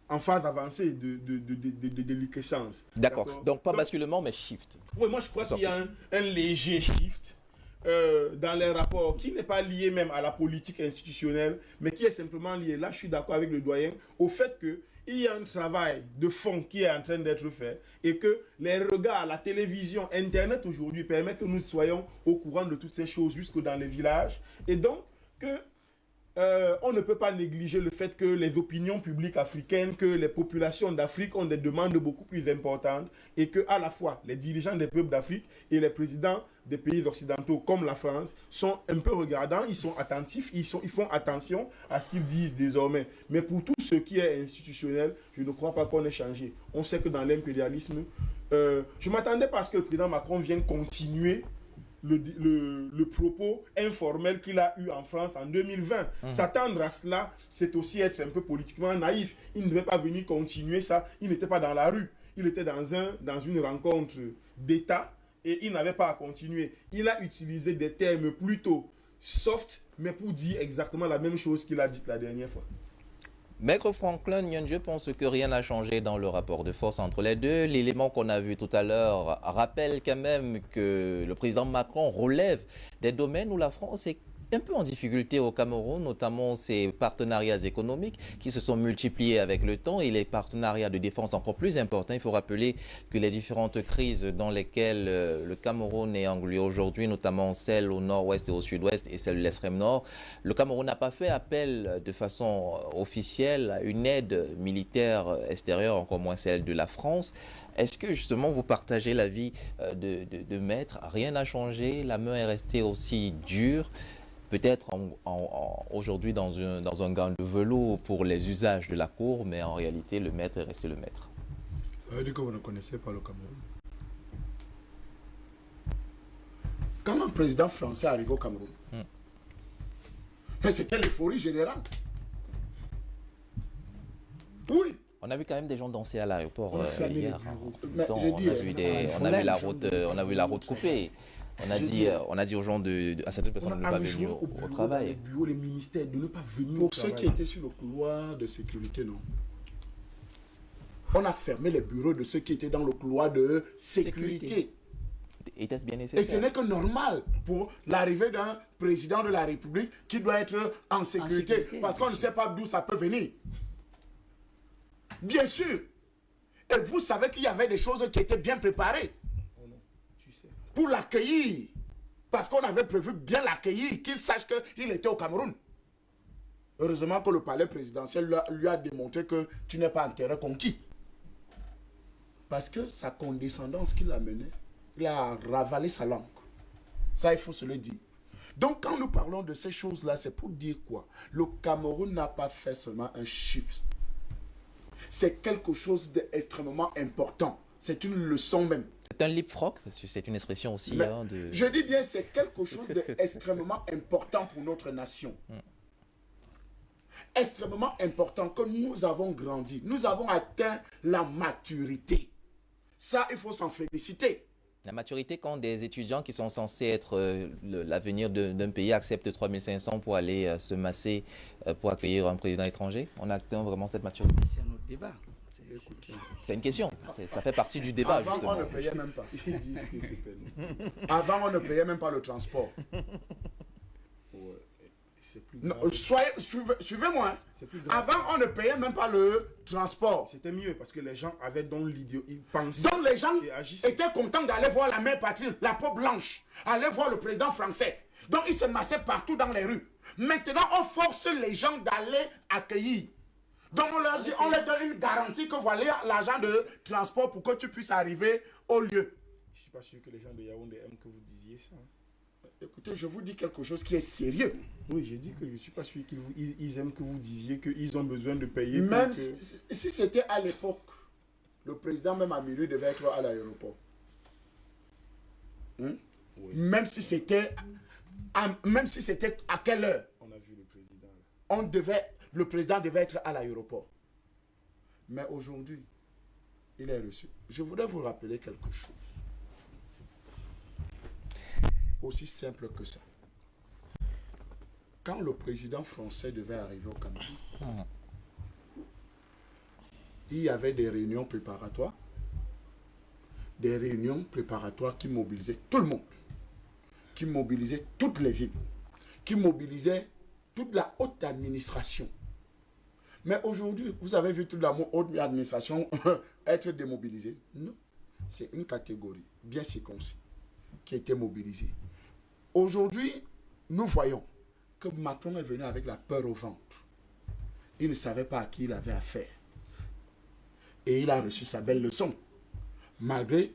en phase avancée de déliquescence. D'accord. Donc pas basculement, mais shift. Oui, moi je crois qu'il y a un léger shift dans les rapports qui n'est pas lié même à la politique institutionnelle, mais qui est simplement lié, là je suis d'accord avec le doyen, au fait qu'il y a un travail de fond qui est en train d'être fait et que les regards, la télévision, Internet aujourd'hui permettent que nous soyons au courant de toutes ces choses jusque dans les villages et donc que on ne peut pas négliger le fait que les opinions publiques africaines, que les populations d'Afrique ont des demandes beaucoup plus importantes et que à la fois les dirigeants des peuples d'Afrique et les présidents des pays occidentaux comme la France sont un peu regardants, ils sont attentifs, ils font attention à ce qu'ils disent désormais. Mais pour tout ce qui est institutionnel, je ne crois pas qu'on ait changé. On sait que dans l'impérialisme, je m'attendais parce que le président Macron vienne continuer le propos informel qu'il a eu en France en 2020. S'attendre à cela, c'est aussi être un peu politiquement naïf. Il ne devait pas venir continuer ça. Il n'était pas dans la rue. Il était dans une rencontre d'État et il n'avait pas à continuer. Il a utilisé des termes plutôt soft, mais pour dire exactement la même chose qu'il a dit la dernière fois. Maître Franklin Nyong, je pense que rien n'a changé dans le rapport de force entre les deux. L'élément qu'on a vu tout à l'heure rappelle quand même que le président Macron relève des domaines où la France est un peu en difficulté au Cameroun, notamment ses partenariats économiques qui se sont multipliés avec le temps et les partenariats de défense encore plus importants. Il faut rappeler que les différentes crises dans lesquelles le Cameroun est englué aujourd'hui, notamment celle au nord-ouest et au sud-ouest et celle de l'extrême nord, le Cameroun n'a pas fait appel de façon officielle à une aide militaire extérieure, encore moins celle de la France. Est-ce que justement vous partagez l'avis de Maître? Rien n'a changé, la main est restée aussi dure, peut-être aujourd'hui dans un gant de velours pour les usages de la cour, mais en réalité le maître est resté le maître. Ça veut dire que vous ne connaissez pas le Cameroun. Quand un président français arrive au Cameroun, c'était l'euphorie générale. Oui. On a vu quand même des gens danser à l'aéroport hier. On a vu la route coupée. On a dit aux gens, à certaines personnes de ne pas venir au travail. Les bureaux, les ministères, de ne pas venir au travail. Pour ceux qui étaient sur le couloir de sécurité, non. On a fermé les bureaux de ceux qui étaient dans le couloir de sécurité. Était-ce bien nécessaire? Et ce n'est que normal pour l'arrivée d'un président de la République qui doit être en sécurité parce qu'on ne sait pas d'où ça peut venir. Bien sûr. Et vous savez qu'il y avait des choses qui étaient bien préparées pour l'accueillir. Parce qu'on avait prévu bien l'accueillir, qu'il sache qu'il était au Cameroun. Heureusement que le palais présidentiel lui a démontré que tu n'es pas en terrain conquis. Parce que sa condescendance qu'il a menée, il a ravalé sa langue. Ça, il faut se le dire. Donc, quand nous parlons de ces choses-là, c'est pour dire quoi? Le Cameroun n'a pas fait seulement un chiffre. C'est quelque chose d'extrêmement important. C'est une leçon même. C'est un leapfrog, c'est une expression aussi. Je dis bien, c'est quelque chose d'extrêmement important pour notre nation. Extrêmement important que nous avons grandi. Nous avons atteint la maturité. Ça, il faut s'en féliciter. La maturité quand des étudiants qui sont censés être l'avenir d'un pays acceptent 3500 pour aller se masser pour accueillir un président étranger. On a atteint vraiment cette maturité. C'est un autre débat. C'est une question. Ça fait partie du débat, avant, justement. On ne payait même pas. Avant, on ne payait même pas le transport. Suivez-moi. Avant, on ne payait même pas le transport. C'était mieux parce que les gens avaient donc l'idée. Ils pensaient. Donc les gens étaient contents d'aller voir la mère patrie, la peau blanche, aller voir le président français. Donc ils se massaient partout dans les rues. Maintenant, on force les gens d'aller accueillir. Donc on leur donne une garantie que voilà l'argent de transport pour que tu puisses arriver au lieu. Je ne suis pas sûr que les gens de Yaoundé aiment que vous disiez ça. Écoutez, je vous dis quelque chose qui est sérieux. Oui, j'ai dit que je ne suis pas sûr qu'ils aiment que vous disiez qu'ils ont besoin de payer. Même si c'était à l'époque, le président même à minuit devait être à l'aéroport. Oui. Même si c'était à quelle heure? On a vu le président. Le président devait être à l'aéroport. Mais aujourd'hui, il est reçu. Je voudrais vous rappeler quelque chose. Aussi simple que ça. Quand le président français devait arriver au Cameroun, il y avait des réunions préparatoires. Des réunions préparatoires qui mobilisaient tout le monde. Qui mobilisaient toutes les villes. Qui mobilisaient toute la haute administration. Mais aujourd'hui, vous avez vu toute la haute administration être démobilisée? Non. C'est une catégorie bien circonscrite qui a été mobilisée. Aujourd'hui, nous voyons que Macron est venu avec la peur au ventre. Il ne savait pas à qui il avait affaire. Et il a reçu sa belle leçon. Malgré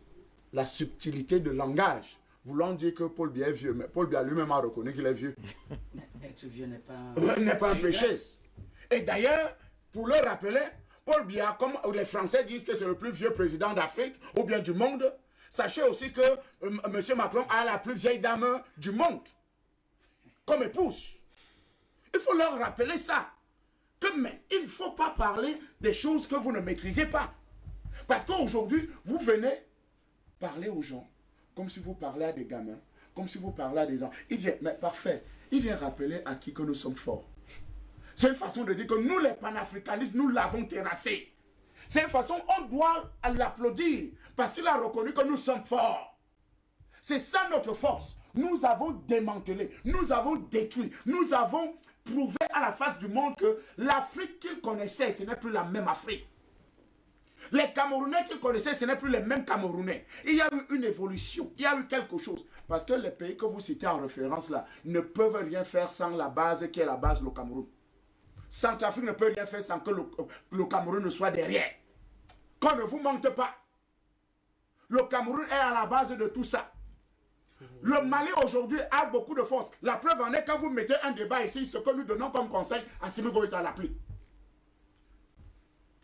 la subtilité de langage, voulant dire que Paul Biya est vieux. Mais Paul Biya lui-même a reconnu qu'il est vieux. Être vieux n'est pas un péché. Et d'ailleurs, pour le rappeler, Paul Biya, comme les Français disent que c'est le plus vieux président d'Afrique ou bien du monde, sachez aussi que M. Macron a la plus vieille dame du monde comme épouse. Il faut leur rappeler ça. Mais il ne faut pas parler des choses que vous ne maîtrisez pas. Parce qu'aujourd'hui, vous venez parler aux gens comme si vous parlez à des gamins, comme si vous parlez à des gens. Il vient, mais parfait, il vient rappeler à qui que nous sommes forts. C'est une façon de dire que nous, les panafricanistes, nous l'avons terrassé. C'est une façon, on doit l'applaudir parce qu'il a reconnu que nous sommes forts. C'est ça notre force. Nous avons démantelé, nous avons détruit, nous avons prouvé à la face du monde que l'Afrique qu'il connaissait, ce n'est plus la même Afrique. Les Camerounais qu'il connaissait, ce n'est plus les mêmes Camerounais. Il y a eu une évolution, il y a eu quelque chose. Parce que les pays que vous citez en référence là ne peuvent rien faire sans la base qui est la base, le Cameroun. Centrafrique ne peut rien faire sans que le Cameroun ne soit derrière. Qu'on ne vous mente pas. Le Cameroun est à la base de tout ça. Le Mali aujourd'hui a beaucoup de force. La preuve en est quand vous mettez un débat ici, ce que nous donnons comme conseil, Assimi Goïta l'applique.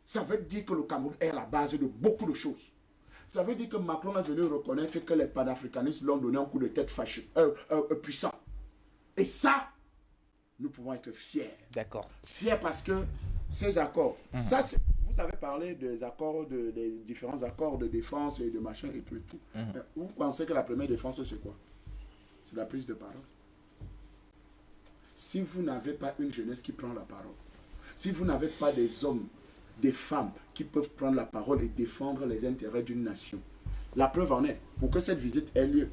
Ça veut dire que le Cameroun est à la base de beaucoup de choses. Ça veut dire que Macron est venu reconnaître que les panafricanistes l'ont donné un coup de tête puissant. Et ça, nous pouvons être fiers. D'accord. Fiers parce que ces accords, ça, vous avez parlé des accords, des différents accords de défense et de machin et tout et tout. Mais vous pensez que la première défense, c'est quoi? C'est la prise de parole. Si vous n'avez pas une jeunesse qui prend la parole, si vous n'avez pas des hommes, des femmes qui peuvent prendre la parole et défendre les intérêts d'une nation, la preuve en est, pour que cette visite ait lieu,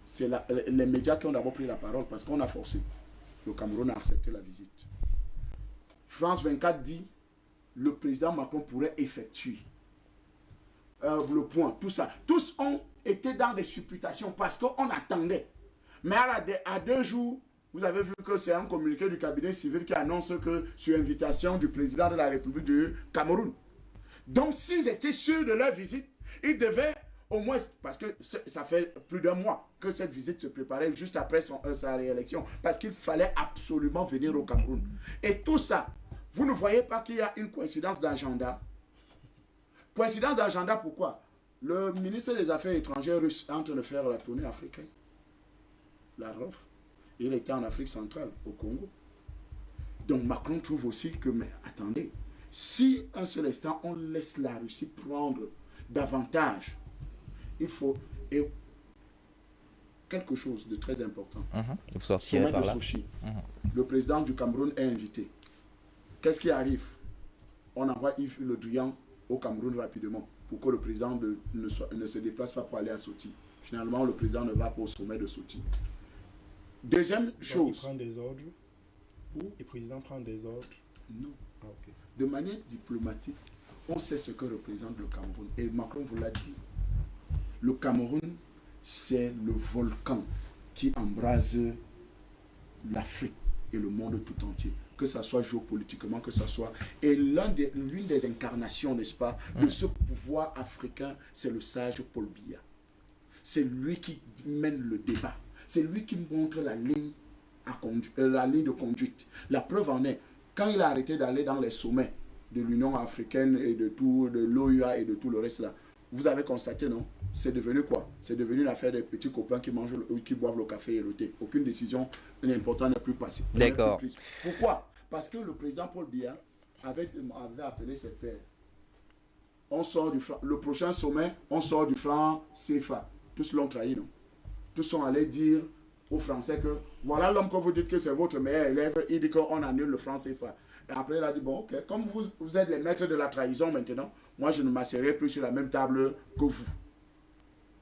c'est les médias qui ont d'abord pris la parole parce qu'on a forcé. Le Cameroun a accepté la visite. France 24 dit le président Macron pourrait effectuer le point, tout ça. Tous ont été dans des supputations parce qu'on attendait. Mais à 2 jours, vous avez vu que c'est un communiqué du cabinet civil qui annonce que sur invitation du président de la République du Cameroun. Donc s'ils étaient sûrs de leur visite, ils devaient au moins, parce que ça fait plus d'1 mois que cette visite se préparait juste après sa réélection, parce qu'il fallait absolument venir au Cameroun. Et tout ça, vous ne voyez pas qu'il y a une coïncidence d'agenda? Coïncidence d'agenda, pourquoi? Le ministre des Affaires étrangères russe est en train de faire la tournée africaine. La ROF. Il était en Afrique centrale, au Congo. Donc Macron trouve aussi que, mais attendez, si un seul instant on laisse la Russie prendre davantage, il faut quelque chose de très important. Vous sortirez par là. Le président du Cameroun est invité. Qu'est-ce qui arrive? On envoie Yves Le Drian au Cameroun rapidement pour que le président ne se déplace pas pour aller à Soti. Finalement, le président ne va pas au sommet de Soti. Deuxième chose. Il prend des ordres. Le président prend des ordres. Non. Ah, okay. De manière diplomatique, on sait ce que représente le Cameroun. Et Macron vous l'a dit. Le Cameroun, c'est le volcan qui embrase l'Afrique et le monde tout entier. Que ça soit géopolitiquement, que ça soit... Et l'une des incarnations, n'est-ce pas, de ce pouvoir africain, c'est le sage Paul Biya. C'est lui qui mène le débat. C'est lui qui montre la ligne de conduite. La preuve en est, quand il a arrêté d'aller dans les sommets de l'Union africaine et de l'OUA et de tout le reste là, vous avez constaté, non? C'est devenu quoi? C'est devenu l'affaire des petits copains qui boivent le café et le thé. Aucune décision importante n'est plus passée. D'accord. Pourquoi? Parce que le président Paul Biya avait appelé ses pairs. On sort du franc. Le prochain sommet, on sort du franc CFA. Tous l'ont trahi, non? Tous sont allés dire aux Français que voilà l'homme que vous dites que c'est votre meilleur élève, il dit qu'on annule le franc CFA. Et après, il a dit, bon, ok, comme vous êtes les maîtres de la trahison maintenant, moi, je ne m'asseoirai plus sur la même table que vous.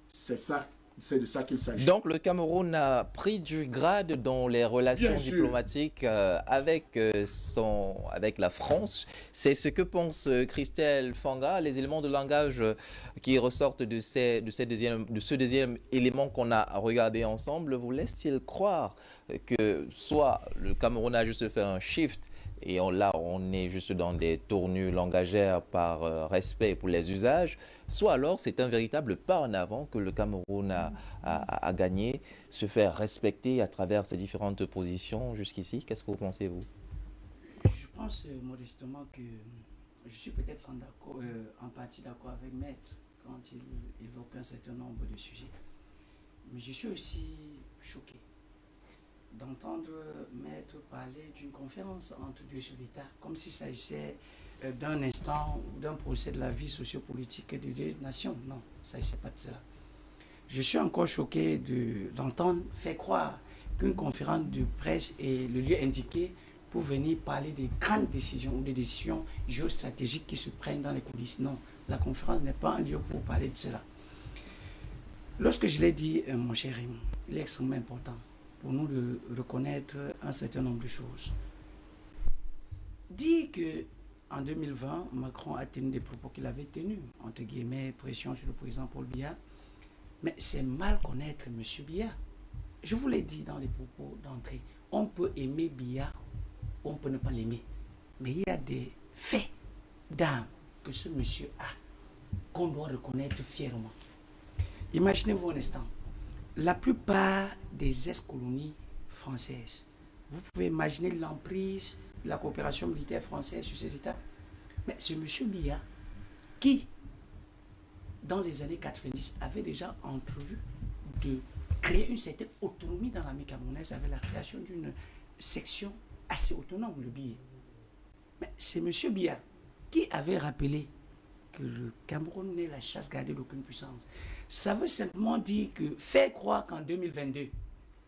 C'est ça C'est de ça qu'il s'agit. Donc le Cameroun a pris du grade dans les relations Bien sûr. diplomatiques avec la France. C'est ce que pense Christelle Fanga. Les éléments de langage qui ressortent de ce deuxième élément qu'on a regardé ensemble vous laisse-t-il croire que soit le Cameroun a juste fait un shift et là on est juste dans des tournures langagères par respect pour les usages, soit alors c'est un véritable pas en avant que le Cameroun a gagné, se faire respecter à travers ses différentes positions jusqu'ici. Qu'est-ce que vous pensez, vous? Je pense modestement que je suis peut-être en partie d'accord avec Maître quand il évoque un certain nombre de sujets. Mais je suis aussi choqué d'entendre Maître parler d'une conférence entre deux chefs d'État, comme s'il s'agissait d'un instant ou d'un procès de la vie sociopolitique de deux nations. Non, ça ne s'agissait pas de cela. Je suis encore choqué d'entendre faire croire qu'une conférence de presse est le lieu indiqué pour venir parler des grandes décisions ou des décisions géostratégiques qui se prennent dans les coulisses. Non, la conférence n'est pas un lieu pour parler de cela. Lorsque je l'ai dit, mon cher Raymond, il est extrêmement important pour nous de reconnaître un certain nombre de choses. Dire que en 2020, Macron a tenu des propos qu'il avait tenus, entre guillemets, pression sur le président Paul Biya, mais c'est mal connaître M. Biya. Je vous l'ai dit dans les propos d'entrée, on peut aimer Biya, on peut ne pas l'aimer, mais il y a des faits d'âme que ce monsieur a, qu'on doit reconnaître fièrement. Imaginez-vous un instant, la plupart des ex-colonies françaises, vous pouvez imaginer l'emprise de la coopération militaire française sur ces États. Mais c'est M. Biya qui, dans les années 90, avait déjà entrevu de créer une certaine autonomie dans l'armée camerounaise avec la création d'une section assez autonome, le Biya. Mais c'est M. Biya qui avait rappelé que le Cameroun n'est la chasse gardée d'aucune puissance. Ça veut simplement dire que faire croire qu'en 2022,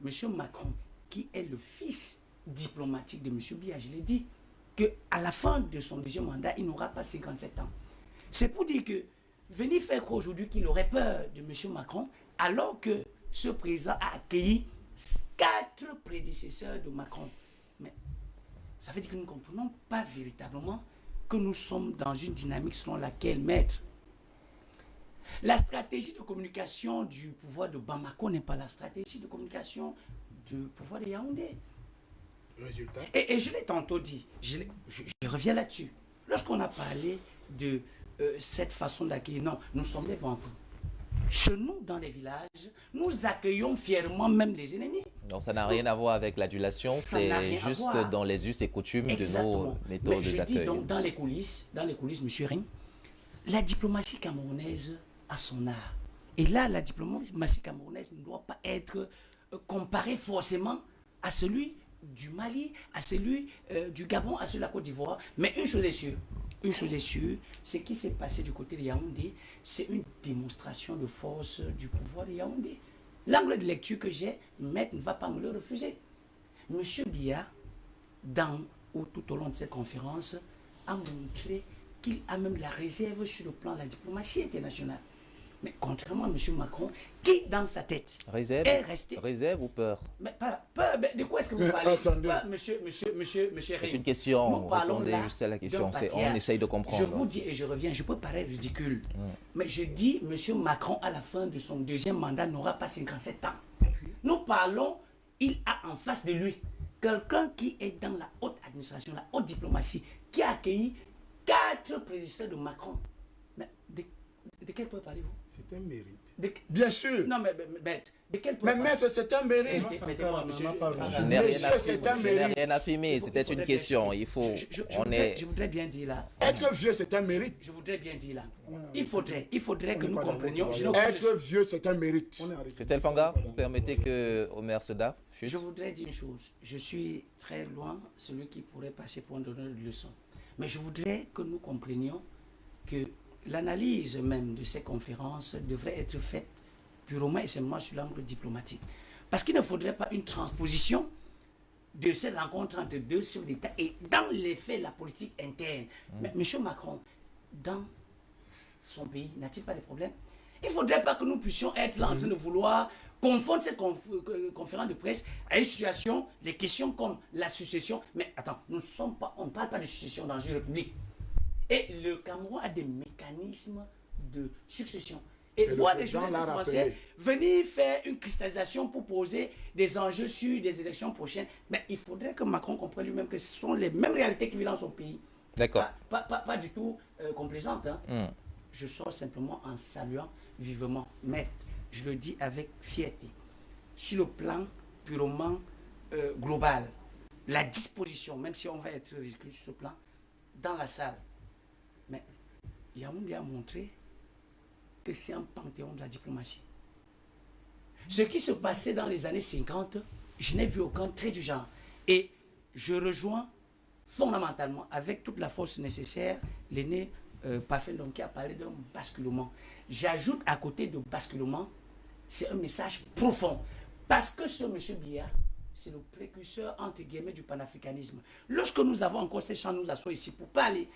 M. Macron, qui est le fils diplomatique de M. Biya, je l'ai dit, qu'à la fin de son deuxième mandat, il n'aura pas 57 ans. C'est pour dire que venir faire croire aujourd'hui qu'il aurait peur de M. Macron, alors que ce président a accueilli 4 prédécesseurs de Macron. Mais ça veut dire que nous ne comprenons pas véritablement que nous sommes dans une dynamique selon laquelle, maître, la stratégie de communication du pouvoir de Bamako n'est pas la stratégie de communication du pouvoir de Yaoundé. Résultat. Et je l'ai tantôt dit, je reviens là-dessus. Lorsqu'on a parlé de cette façon d'accueillir, non, nous sommes des Bancos. Chez nous, dans les villages, nous accueillons fièrement même les ennemis. Donc ça n'a rien à voir avec l'adulation, c'est juste dans les us et coutumes exactement. De nos méthodes d'accueil. Mais je dis donc dans les coulisses, M. Ring, la diplomatie camerounaise a son art. Et là, la diplomatie camerounaise ne doit pas être comparée forcément à celui du Mali, à celui du Gabon, à celui de la Côte d'Ivoire. Mais une chose est sûre, ce qui s'est passé du côté de Yaoundé, c'est une démonstration de force du pouvoir de Yaoundé. L'angle de lecture que j'ai, Maître ne va pas me le refuser. M. Biya, tout au long de cette conférence, a montré qu'il a même la réserve sur le plan de la diplomatie internationale. Mais contrairement à M. Macron, qui dans sa tête est resté... Réserve ou peur? Mais pas peur, de quoi est-ce que vous parlez? Attendez. Monsieur C'est une question, nous parlons répondez là juste à la question, d'un on essaye de comprendre. Je vous dis et je reviens, je peux paraître ridicule, mais je dis, M. Macron, à la fin de son deuxième mandat, n'aura pas 57 ans. Nous parlons, il a en face de lui quelqu'un qui est dans la haute administration, la haute diplomatie, qui a accueilli 4 prédécesseurs de Macron. Mais de quel point parlez-vous? C'est un mérite. Bien sûr. Non, mais de quel point Mais maître, c'est un mérite. Permettez-moi, monsieur. Je n'ai rien affirmé, c'était une question. Il faut. Je voudrais bien dire là. Être vieux, c'est un mérite. Je voudrais bien dire là. Il faudrait que nous comprenions. Être vieux, c'est un mérite. Christelle Fanga, permettez que Omer Sedaf chute. Je voudrais dire une chose. Je suis très loin, celui qui pourrait passer pour un donneur de leçons. Mais je voudrais que nous comprenions que l'analyse même de ces conférences devrait être faite purement et simplement sur l'angle diplomatique. Parce qu'il ne faudrait pas une transposition de cette rencontre entre deux chefs d'État et dans les faits, la politique interne. Mais M. Macron, dans son pays, n'a-t-il pas de problème? Il ne faudrait pas que nous puissions être là en train de vouloir confondre cette conférence de presse à une situation, des questions comme la succession. Mais attends, on ne parle pas de succession dans une république. Et le Cameroun a des mécanismes de succession. Et voir des journalistes français venir faire une cristallisation pour poser des enjeux sur des élections prochaines, mais il faudrait que Macron comprenne lui-même que ce sont les mêmes réalités qui vivent dans son pays. D'accord. Pas du tout complaisantes. Hein. Je sors simplement en saluant vivement, mais je le dis avec fierté. Sur le plan purement global, la disposition, même si on va être ridicule sur ce plan, dans la salle, mais Yaoundé a montré que c'est un panthéon de la diplomatie. Ce qui se passait dans les années 50, je n'ai vu aucun trait du genre. Et je rejoins fondamentalement, avec toute la force nécessaire, l'aîné Pafendom qui a parlé d'un basculement. J'ajoute à côté de basculement, c'est un message profond. Parce que ce monsieur Biya, c'est le précurseur, entre guillemets, du panafricanisme. Lorsque nous avons encore ces gens, nous assoyons ici pour parler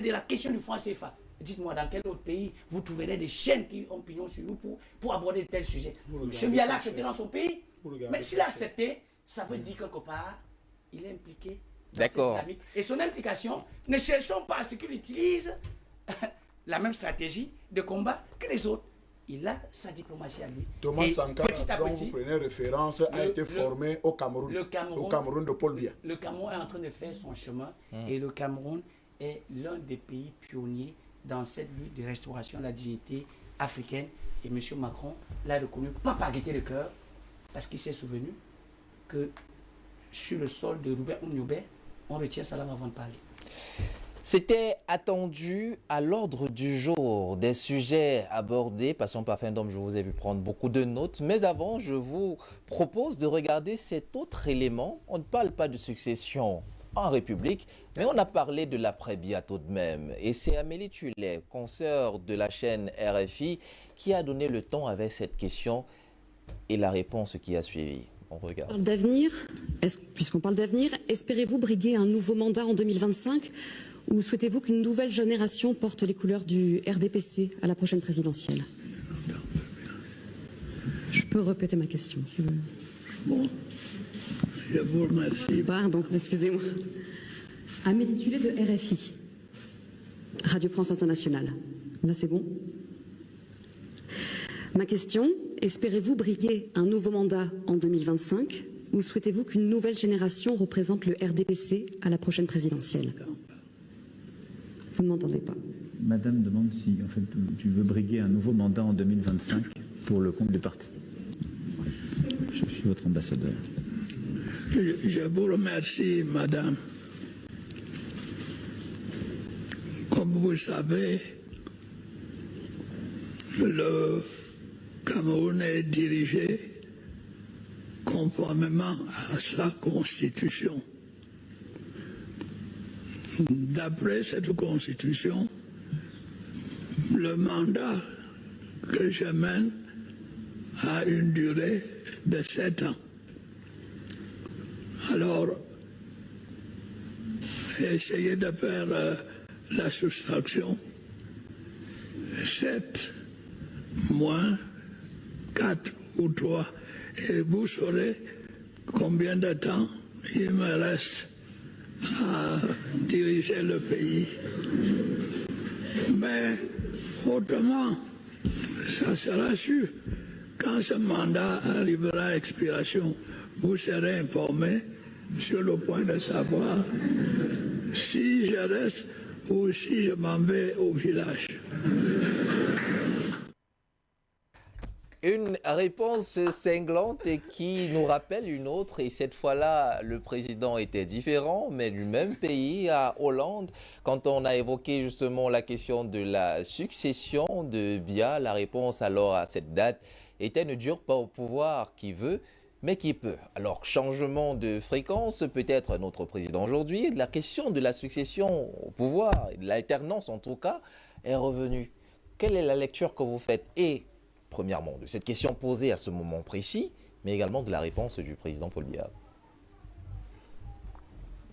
de la question du franc CFA. Dites-moi, dans quel autre pays vous trouverez des chaînes qui ont pignon sur nous pour aborder de tels sujets? M. Biya l'a accepté dans son pays. Mais s'il a accepté, ça veut dire quelque part, il est impliqué dans cette dynamique. Et son implication, ne cherchons pas à ce qu'il utilise la même stratégie de combat que les autres. Il a sa diplomatie à lui. Thomas Sankara, petit à dont petit, vous prenez référence, a été formé au Cameroun. Au Cameroun de Paul Biya. Le Cameroun est en train de faire son chemin et le Cameroun est l'un des pays pionniers dans cette lutte de restauration de la dignité africaine. Et M. Macron l'a reconnu, pas par gaieté de cœur, parce qu'il s'est souvenu que sur le sol de Roubaix ou Niobé, on retient ça là avant de parler. C'était attendu à l'ordre du jour des sujets abordés. Passons par fin d'homme, je vous ai vu prendre beaucoup de notes. Mais avant, je vous propose de regarder cet autre élément. On ne parle pas de succession en République, mais on a parlé de l'après-Biya tout de même. Et c'est Amélie Tullet, consoeur de la chaîne RFI, qui a donné le ton avec cette question et la réponse qui a suivi. On regarde. Puisqu'on parle d'avenir, espérez-vous briguer un nouveau mandat en 2025 ou souhaitez-vous qu'une nouvelle génération porte les couleurs du RDPC à la prochaine présidentielle? Je peux répéter ma question si vous voulez. Bon, je vous remercie. Pardon, excusez-moi. Amélie Tullet de RFI, Radio France Internationale. Là, c'est bon? Ma question, espérez-vous briguer un nouveau mandat en 2025 ou souhaitez-vous qu'une nouvelle génération représente le RDPC à la prochaine présidentielle? Vous ne m'entendez pas. Madame demande si en fait, tu veux briguer un nouveau mandat en 2025 pour le compte du parti. Je suis votre ambassadeur. Je vous remercie, madame. Comme vous savez, le Cameroun est dirigé conformément à sa constitution. D'après cette constitution, le mandat que je mène a une durée de 7 ans. Alors, essayez de faire la soustraction. 7 moins 4 ou 3, et vous saurez combien de temps il me reste à diriger le pays. Mais autrement, ça sera sûr. Quand ce mandat arrivera à expiration, vous serez informés sur le point de savoir si je reste ou si je m'en vais au village. Une réponse cinglante et qui nous rappelle une autre, et cette fois-là, le président était différent, mais du même pays, à Hollande. Quand on a évoqué justement la question de la succession de Biya, la réponse alors à cette date était ne dure pas au pouvoir qui veut, mais qui peut. Alors, changement de fréquence, peut-être notre président aujourd'hui, la question de la succession au pouvoir, de l'alternance en tout cas, est revenue. Quelle est la lecture que vous faites? Et premièrement, de cette question posée à ce moment précis, mais également de la réponse du président Paul Biya.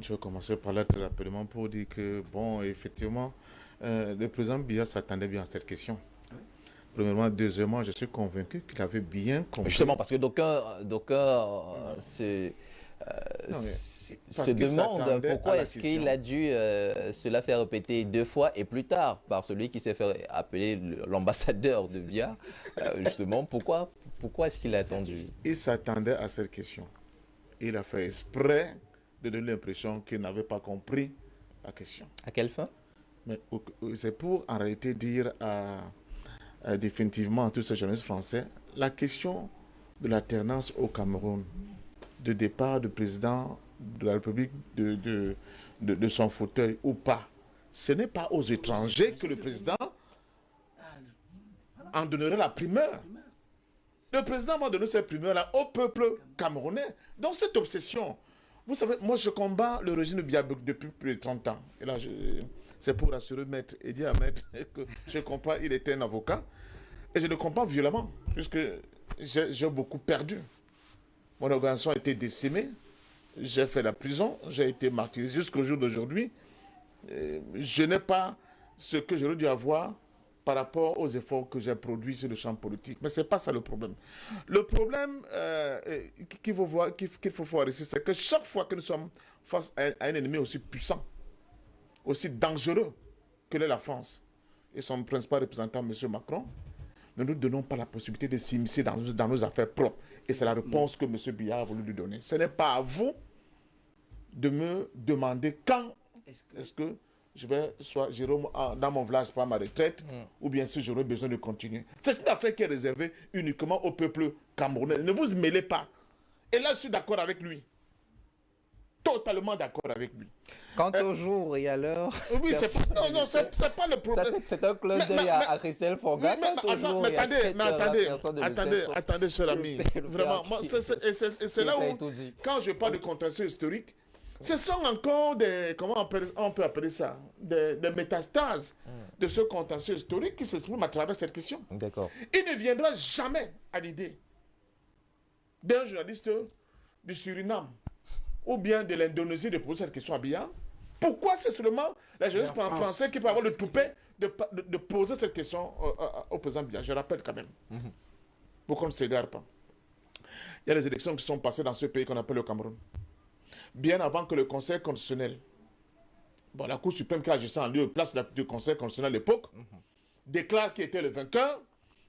Je vais commencer par là très rapidement pour dire que, bon, effectivement, le président Biya s'attendait bien à cette question. Premièrement, deuxièmement, je suis convaincu qu'il avait bien compris. Justement, parce que d'aucuns se demandent pourquoi est-ce qu'il a dû se la faire répéter 2 fois et plus tard par celui qui s'est fait appeler l'ambassadeur de Biya. Justement, pourquoi est-ce qu'il a attendu? Il s'attendait à cette question. Il a fait exprès de donner l'impression qu'il n'avait pas compris la question. À quelle fin? Mais c'est pour en réalité dire définitivement à tous ces journalistes français, la question de l'alternance au Cameroun, de départ du président de la République de son fauteuil ou pas, ce n'est pas aux étrangers que le président en donnerait la primeur. Le président va donner cette primeur-là au peuple camerounais. Donc cette obsession, vous savez, moi je combats le régime de Biya depuis plus de 30 ans. Et là, c'est pour rassurer Maître Edi Ahmed que je comprends, il était un avocat. Et je le comprends violemment, puisque j'ai beaucoup perdu. Mon organisation a été décimée, j'ai fait la prison, j'ai été martyrisé jusqu'au jour d'aujourd'hui. Je n'ai pas ce que j'aurais dû avoir par rapport aux efforts que j'ai produits sur le champ politique. Mais ce n'est pas ça le problème. Le problème qu'il faut voir ici, c'est que chaque fois que nous sommes face à un ennemi aussi puissant, aussi dangereux que l'est la France et son principal représentant, M. Macron, ne nous donnons pas la possibilité de s'immiscer dans nos affaires propres. Et c'est la réponse que M. Biya a voulu lui donner. Ce n'est pas à vous de me demander quand est-ce que je vais, soit j'irai dans mon village prendre ma retraite, ou bien si j'aurai besoin de continuer. C'est une affaire qui est réservée uniquement au peuple camerounais. Ne vous mêlez pas. Et là, je suis d'accord avec lui. Totalement d'accord avec lui. Quant au jour et à l'heure... Oui, c'est pas le problème. C'est un clin d'œil à Christelle Forgat. Attendez, cher ami. Vraiment, c'est là où, quand je parle de contentieux historique, ce sont encore des, comment on peut appeler ça, des métastases de ce contentieux historique qui s'exprime à travers cette question. D'accord. Il ne viendra jamais à l'idée d'un journaliste du Suriname ou bien de l'Indonésie de poser cette question à Biya. Pourquoi c'est seulement la jeunesse française qui peut avoir le toupet de poser cette question au président Biya? Je rappelle quand même. Pour qu'on ne s'égare pas. Il y a des élections qui sont passées dans ce pays qu'on appelle le Cameroun. Bien avant que le Conseil constitutionnel, la Cour suprême qui agissait en lieu et place du Conseil constitutionnel à l'époque, déclare qu'il était le vainqueur.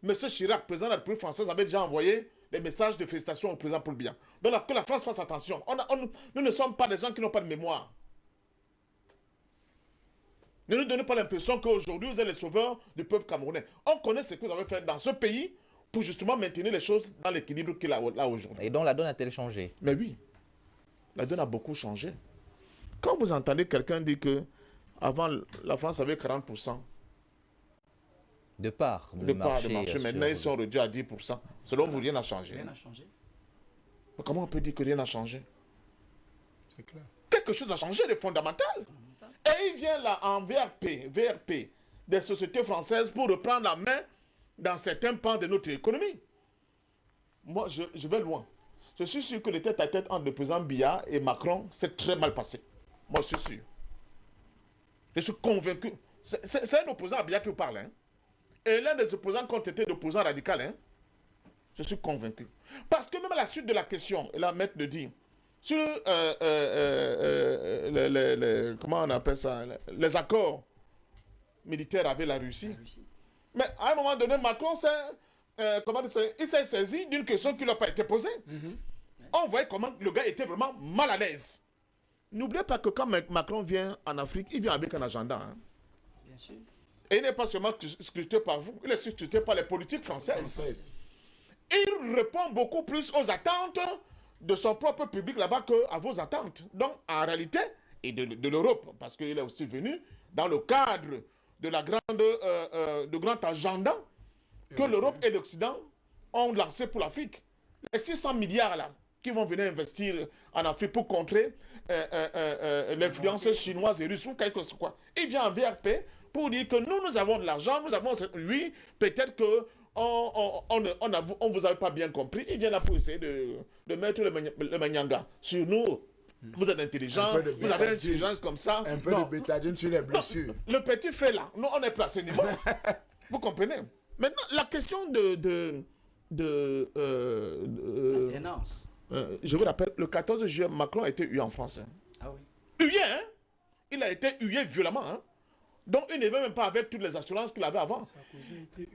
M. Chirac, président de la République française, avait déjà envoyé des messages de félicitations au président Paul Biya. Donc que la France fasse attention. Nous ne sommes pas des gens qui n'ont pas de mémoire. Ne nous donnez pas l'impression qu'aujourd'hui vous êtes les sauveurs du peuple camerounais. On connaît ce que vous avez fait dans ce pays pour justement maintenir les choses dans l'équilibre qu'il a là aujourd'hui. Et donc la donne a-t-elle changé? Mais oui. La donne a beaucoup changé. Quand vous entendez quelqu'un dire que avant la France avait 40% de part de marché, maintenant ils sont réduits à 10%. Selon vous, rien n'a changé. Rien n'a changé. Mais comment on peut dire que rien n'a changé? C'est clair. Quelque chose a changé de fondamental. Et il vient là en VRP des sociétés françaises pour reprendre la main dans certains pans de notre économie. Moi, je vais loin. Je suis sûr que le tête-à-tête entre le président Biya et Macron s'est très mal passé. Moi, je suis sûr. Je suis convaincu. C'est un opposant à Biya qui vous parle. Hein? Et l'un des opposants qui ont été d'opposants radicaux. Hein? Je suis convaincu. Parce que même à la suite de la question, et là, maître le dit, sur comment on appelle ça, les accords militaires avec la Russie. Mais à un moment donné, Macron il s'est saisi d'une question qui ne lui a pas été posée. On voyait comment le gars était vraiment mal à l'aise. N'oubliez pas que quand Macron vient en Afrique, il vient avec un agenda. Hein. Bien sûr. Et il n'est pas seulement scruté par vous, il est scruté par les politiques françaises. Il répond beaucoup plus aux attentes de son propre public là-bas qu'à vos attentes. Donc, en réalité, et de l'Europe, parce qu'il est aussi venu dans le cadre de la de grand agenda que l'Europe et l'Occident ont lancé pour l'Afrique. Les 600 milliards là, qui vont venir investir en Afrique pour contrer l'influence chinoise et russe ou quelque chose quoi. Il vient en VRP pour dire que nous avons de l'argent, lui, peut-être que on vous avait pas bien compris. Il vient là pour essayer de mettre le manyanga sur nous. Vous êtes intelligent, vous avez une intelligence comme ça. Un peu de bétadine sur les blessures. Le petit fait là, nous on est placé niveau. Vous comprenez? Maintenant, la question Maintenance. je vous rappelle, le 14 juillet, Macron a été hué en France. Hein. Ah oui. Hué, hein? Il a été hué violemment. Hein? Donc, il ne veut même pas avec toutes les assurances qu'il avait avant. Oui.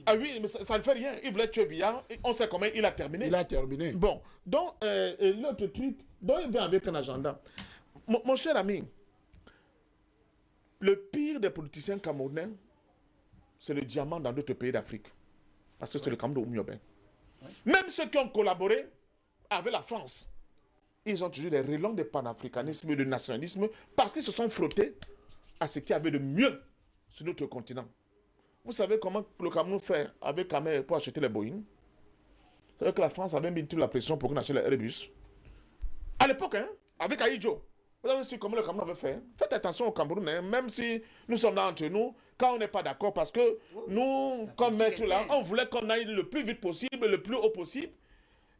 Ah oui, mais ça ne fait rien. Il voulait tuer Biya. On sait comment il a terminé. Il a terminé. Bon, donc, l'autre truc, donc il vient avec un agenda. Mon cher ami, le pire des politiciens camerounais, c'est le diamant dans d'autres pays d'Afrique. Parce que c'est le Cameroun au Miobé. Même ceux qui ont collaboré avec la France, ils ont toujours des relents de panafricanisme et de nationalisme parce qu'ils se sont frottés à ce qu'il y avait de mieux sur notre continent. Vous savez comment le Cameroun fait avec Kamer pour acheter les Boeing? Vous savez que la France avait mis toute la pression pour qu'on achète les Airbus. À l'époque, hein, avec Aïdjo, vous avez su comment le Cameroun avait fait. Faites attention au Cameroun, hein, même si nous sommes là entre nous, quand on n'est pas d'accord, parce que nous, comme maître là, on voulait qu'on aille le plus vite possible, le plus haut possible.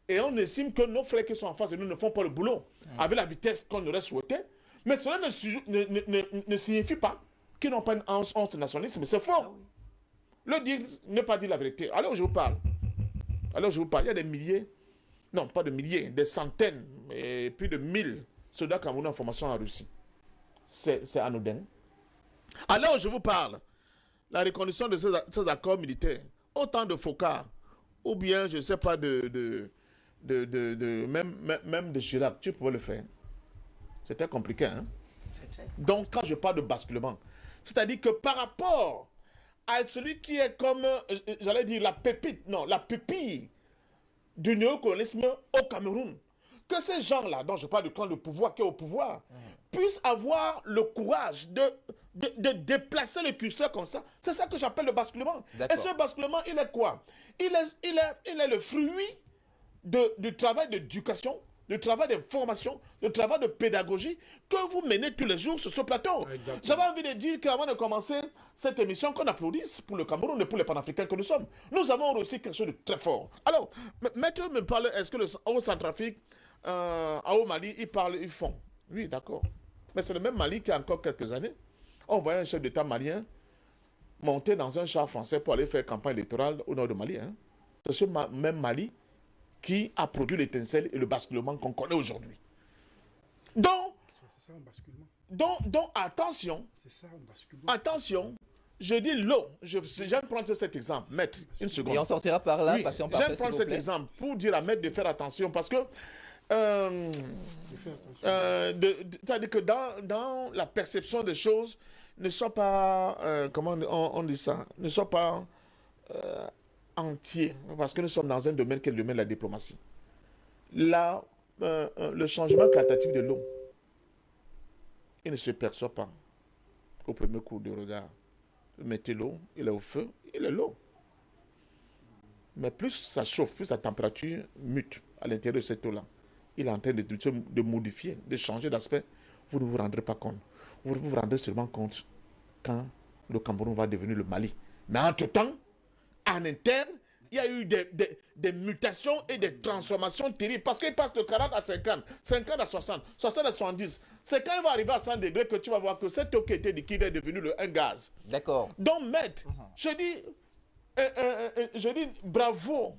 Et on estime que nos frères qui sont en face de nous ne font pas le boulot avec la vitesse qu'on aurait souhaité. Mais cela ne signifie pas qu'ils n'ont pas une hanche de nationalisme. C'est faux. Le dire, ne pas dire la vérité. Alors je vous parle. Il y a des milliers, non pas de milliers, des centaines, et plus de 1000 soldats camerounais en formation en Russie. C'est anodin. Alors je vous parle. La reconnaissance de ces accords militaires, autant de focards, ou bien, je ne sais pas, même de Chirac, tu pouvais le faire. C'était compliqué, hein? Donc, quand je parle de basculement, c'est-à-dire que par rapport à celui qui est comme, j'allais dire, la pupille du néocolonialisme au Cameroun, que ces gens-là, dont je parle du camp de pouvoir qui est au pouvoir, puissent avoir le courage de déplacer le curseur comme ça. C'est ça que j'appelle le basculement. Et ce basculement, il est quoi? Il est le fruit du travail d'éducation, du travail d'information, du travail de pédagogie que vous menez tous les jours sur ce plateau. J'avais envie de dire qu'avant de commencer cette émission, qu'on applaudisse pour le Cameroun et pour les panafricains que nous sommes. Nous avons réussi quelque chose de très fort. Alors, maître me parle, est-ce que au Centrafrique, au Mali, ils font? Oui, d'accord. Mais c'est le même Mali qui a encore quelques années. On voyait un chef d'État malien monter dans un char français pour aller faire campagne électorale au nord de Mali. Hein. C'est ce même Mali qui a produit l'étincelle et le basculement qu'on connaît aujourd'hui. Donc, c'est ça un basculement. Donc attention. C'est ça un basculement. Attention. Je dis l'eau. J'aime prendre cet exemple. Maître, une seconde. Et on sortira par là. Oui, j'aime prendre cet exemple pour dire à Maître de faire attention parce que c'est-à-dire que dans la perception des choses, ne soit pas, comment on dit ça, ne soit pas entier, parce que nous sommes dans un domaine qui est le domaine de la diplomatie. Là, le changement qualitatif de l'eau, il ne se perçoit pas au premier coup de regard. Vous mettez l'eau, il est au feu, il est l'eau. Mais plus ça chauffe, plus sa température mute à l'intérieur de cette eau-là. Il est en train de modifier, de changer d'aspect. Vous ne vous rendrez pas compte. Vous vous rendrez seulement compte quand le Cameroun va devenir le Mali. Mais entre-temps, en interne, il y a eu des mutations et des transformations terribles. Parce qu'il passe de 40 à 50, 50 à 60, 60 à 70. C'est quand il va arriver à 100 degrés que tu vas voir que cette eau qui était liquide est devenue un gaz. D'accord. Donc, maître, je dis bravo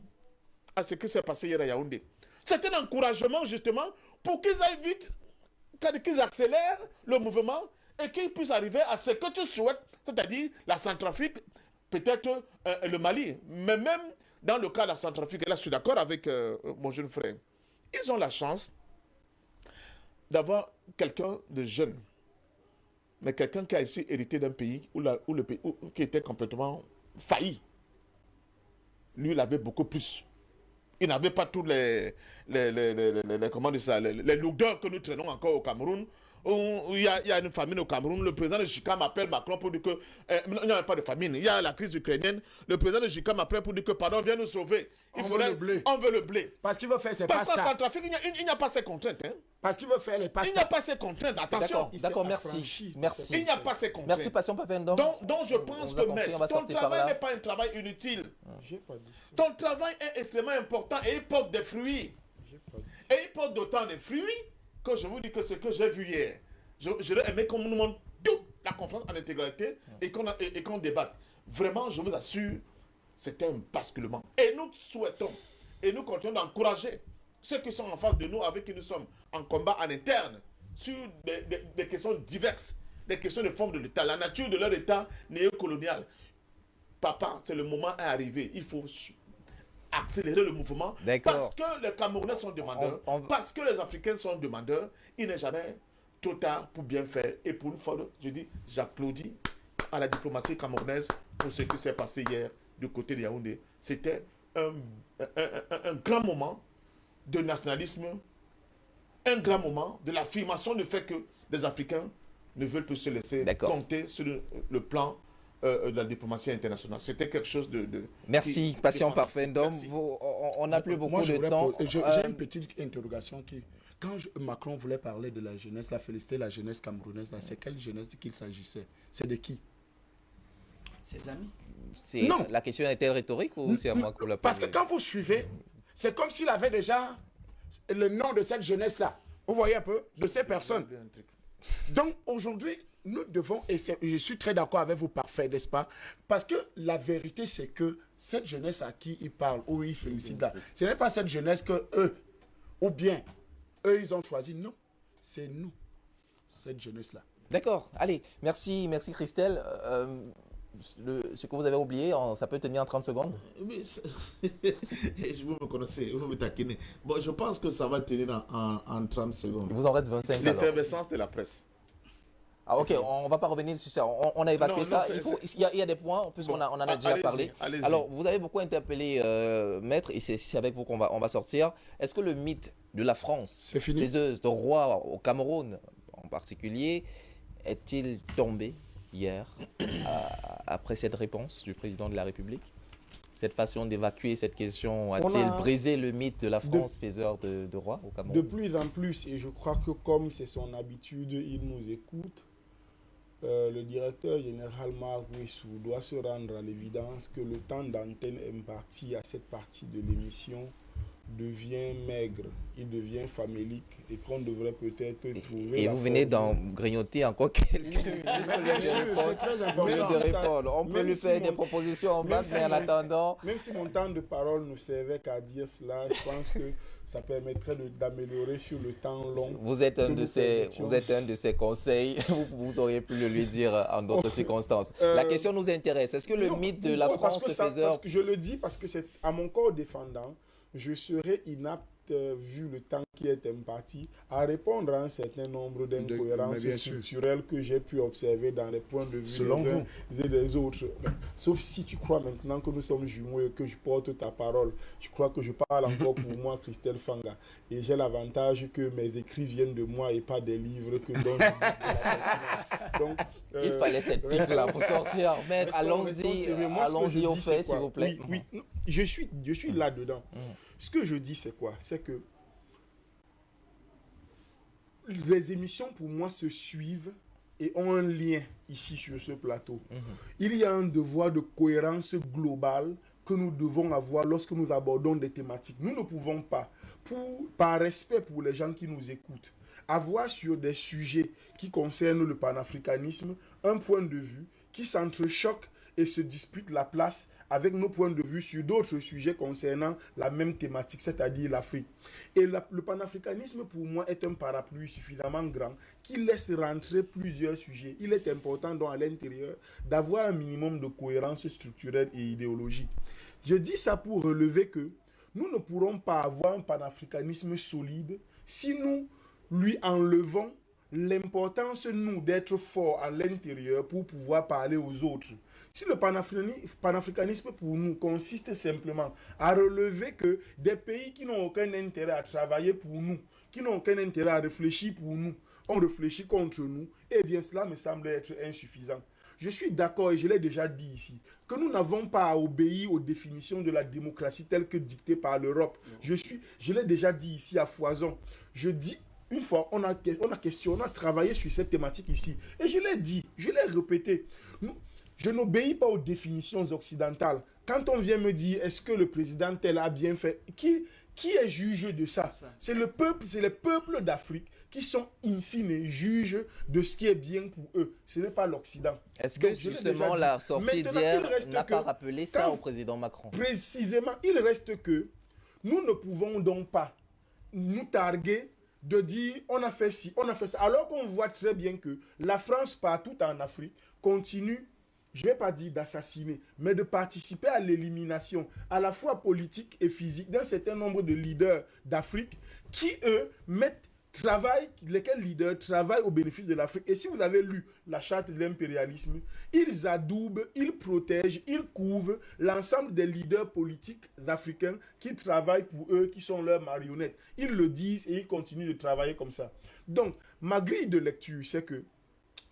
à ce qui s'est passé hier à Yaoundé. C'est un encouragement justement pour qu'ils aillent vite, qu'ils accélèrent le mouvement et qu'ils puissent arriver à ce que tu souhaites, c'est-à-dire la Centrafrique, peut-être le Mali. Mais même dans le cas de la Centrafrique, et là je suis d'accord avec mon jeune frère, ils ont la chance d'avoir quelqu'un de jeune, mais quelqu'un qui a ici hérité d'un pays qui était complètement failli. Lui, il avait beaucoup plus. Il n'avait pas tous les lourdeurs que nous traînons encore au Cameroun. Il y a une famine au Cameroun. Le président de JICA m'appelle Macron pour dire que... il n'y a pas de famine. Il y a la crise ukrainienne. Le président de JICA m'appelle pour dire que, pardon, viens nous sauver. On veut le blé. Parce qu'il veut faire ses pastas. Parce qu'en Centrafrique, il n'y a pas ces contraintes. Hein. Parce qu'il veut faire les pastas. Il n'y a pas ces contraintes. Attention. D'accord, merci. Il n'y a pas ces contraintes. Merci, Passion Papendom. Donc, je pense que, maître, ton travail n'est pas un travail inutile. Ton travail est extrêmement important et il porte des fruits. Et il porte d'autant de fruits que je vous dis que ce que j'ai vu hier, j'aurais aimé qu'on nous montre toute la conférence en intégralité et qu'on débatte. Vraiment, je vous assure, c'était un basculement. Et nous souhaitons, et nous continuons d'encourager ceux qui sont en face de nous, avec qui nous sommes en combat en interne, sur des questions diverses, des questions de forme de l'État, la nature de leur État néocolonial. Papa, c'est le moment est arrivé. Il faut accélérer le mouvement. Parce que les Camerounais sont demandeurs, parce que les Africains sont demandeurs. Il n'est jamais trop tard pour bien faire. Et pour une fois, je dis, j'applaudis à la diplomatie camerounaise pour ce qui s'est passé hier du côté de Yaoundé. C'était un grand moment de nationalisme, un grand moment de l'affirmation du fait que les Africains ne veulent plus se laisser compter sur le plan de la diplomatie internationale. C'était quelque chose de... Merci, patient parfait d'homme. On n'a plus beaucoup de temps. J'ai une petite interrogation qui... Quand Macron voulait parler de la jeunesse, féliciter la jeunesse camerounaise, c'est quelle jeunesse qu'il s'agissait? C'est de qui? Ses amis. Non. La question est-elle rhétorique ou c'est à moi qu'on l'a Parce que quand vous suivez, c'est comme s'il avait déjà le nom de cette jeunesse-là. Vous voyez un peu, de ces personnes. Donc aujourd'hui, nous devons, et je suis très d'accord avec vous, parfait, n'est-ce pas? Parce que la vérité, c'est que cette jeunesse à qui il parle, ou il félicite là, ce n'est pas cette jeunesse que eux, ou bien, eux, ils ont choisi. Non, c'est nous, cette jeunesse-là. D'accord, allez, merci Christelle. Ce que vous avez oublié, ça peut tenir en 30 secondes. Oui, vous me connaissez, vous me taquinez. Bon, je pense que ça va tenir en 30 secondes. Il vous en reste 25. L'effervescence de la presse. Ah ok, on ne va pas revenir sur ça. On a évacué ça. Il y a des points, puisqu'on en a déjà parlé. Alors, vous avez beaucoup interpellé Maître, et c'est avec vous qu'on va sortir. Est-ce que le mythe de la France, faiseuse de roi au Cameroun en particulier, est-il tombé hier, après cette réponse du président de la République? Cette façon d'évacuer cette question a-t-il brisé le mythe de la France faiseur de roi au Cameroun? De plus en plus, et je crois que comme c'est son habitude, il nous écoute. Le directeur général Marc Ouessou doit se rendre à l'évidence que le temps d'antenne imparti à cette partie de l'émission devient maigre, il devient famélique et qu'on devrait peut-être trouver... Et vous venez d'en grignoter encore quelques minutes. C'est très important. On peut lui faire des propositions en bas, mais en attendant... Même si mon temps de parole ne servait qu'à dire cela, je pense que ça permettrait d'améliorer sur le temps long. Vous êtes un de ces conseils, vous auriez pu le lui dire en d'autres circonstances. La question nous intéresse. Est-ce que le mythe de la France faiseur... Je le dis parce que c'est à mon corps défendant, je serais inapte, vu le temps qui est imparti, à répondre à un certain nombre d'incohérences structurelles que j'ai pu observer dans les points de vue des uns et des autres. Sauf si tu crois maintenant que nous sommes jumeaux et que je porte ta parole. Je crois que je parle encore pour moi, Christelle Fanga. Et j'ai l'avantage que mes écrits viennent de moi et pas des livres que dont Donc, il fallait cette pique-là pour sortir. Mais allons-y au fait, s'il vous plaît. Oui, je suis là-dedans. Ce que je dis, c'est quoi? C'est que les émissions, pour moi, se suivent et ont un lien ici sur ce plateau. Il y a un devoir de cohérence globale que nous devons avoir lorsque nous abordons des thématiques. Nous ne pouvons pas, par respect pour les gens qui nous écoutent, avoir sur des sujets qui concernent le panafricanisme un point de vue qui s'entrechoque et se dispute la place avec nos points de vue sur d'autres sujets concernant la même thématique, c'est-à-dire l'Afrique. Et le panafricanisme, pour moi, est un parapluie suffisamment grand qui laisse rentrer plusieurs sujets. Il est important, donc, à l'intérieur, d'avoir un minimum de cohérence structurelle et idéologique. Je dis ça pour relever que nous ne pourrons pas avoir un panafricanisme solide si nous lui enlevons l'importance, nous, d'être forts à l'intérieur pour pouvoir parler aux autres. Si le panafricanisme pour nous consiste simplement à relever que des pays qui n'ont aucun intérêt à travailler pour nous, qui n'ont aucun intérêt à réfléchir pour nous, ont réfléchi contre nous, eh bien cela me semble être insuffisant. Je suis d'accord, et je l'ai déjà dit ici, que nous n'avons pas à obéir aux définitions de la démocratie telle que dictée par l'Europe. Je l'ai déjà dit ici à foison. Je dis, une fois, on a travaillé sur cette thématique ici. Et je l'ai dit, je l'ai répété. Je n'obéis pas aux définitions occidentales. Quand on vient me dire, est-ce que le président tel a bien fait, qui est juge de ça? C'est le peuple, c'est les peuples d'Afrique qui sont in fine juges de ce qui est bien pour eux. Ce n'est pas l'Occident. Est-ce que justement la sortie d'hier n'a pas rappelé ça au président Macron? Précisément, il reste que nous ne pouvons donc pas nous targuer de dire on a fait ci, on a fait ça. Alors qu'on voit très bien que la France partout en Afrique continue, je ne vais pas dire d'assassiner, mais de participer à l'élimination à la fois politique et physique d'un certain nombre de leaders d'Afrique qui, eux, lesquels leaders travaillent au bénéfice de l'Afrique. Et si vous avez lu la charte de l'impérialisme, ils adoubent, ils protègent, ils couvrent l'ensemble des leaders politiques africains qui travaillent pour eux, qui sont leurs marionnettes. Ils le disent et ils continuent de travailler comme ça. Donc, ma grille de lecture, c'est que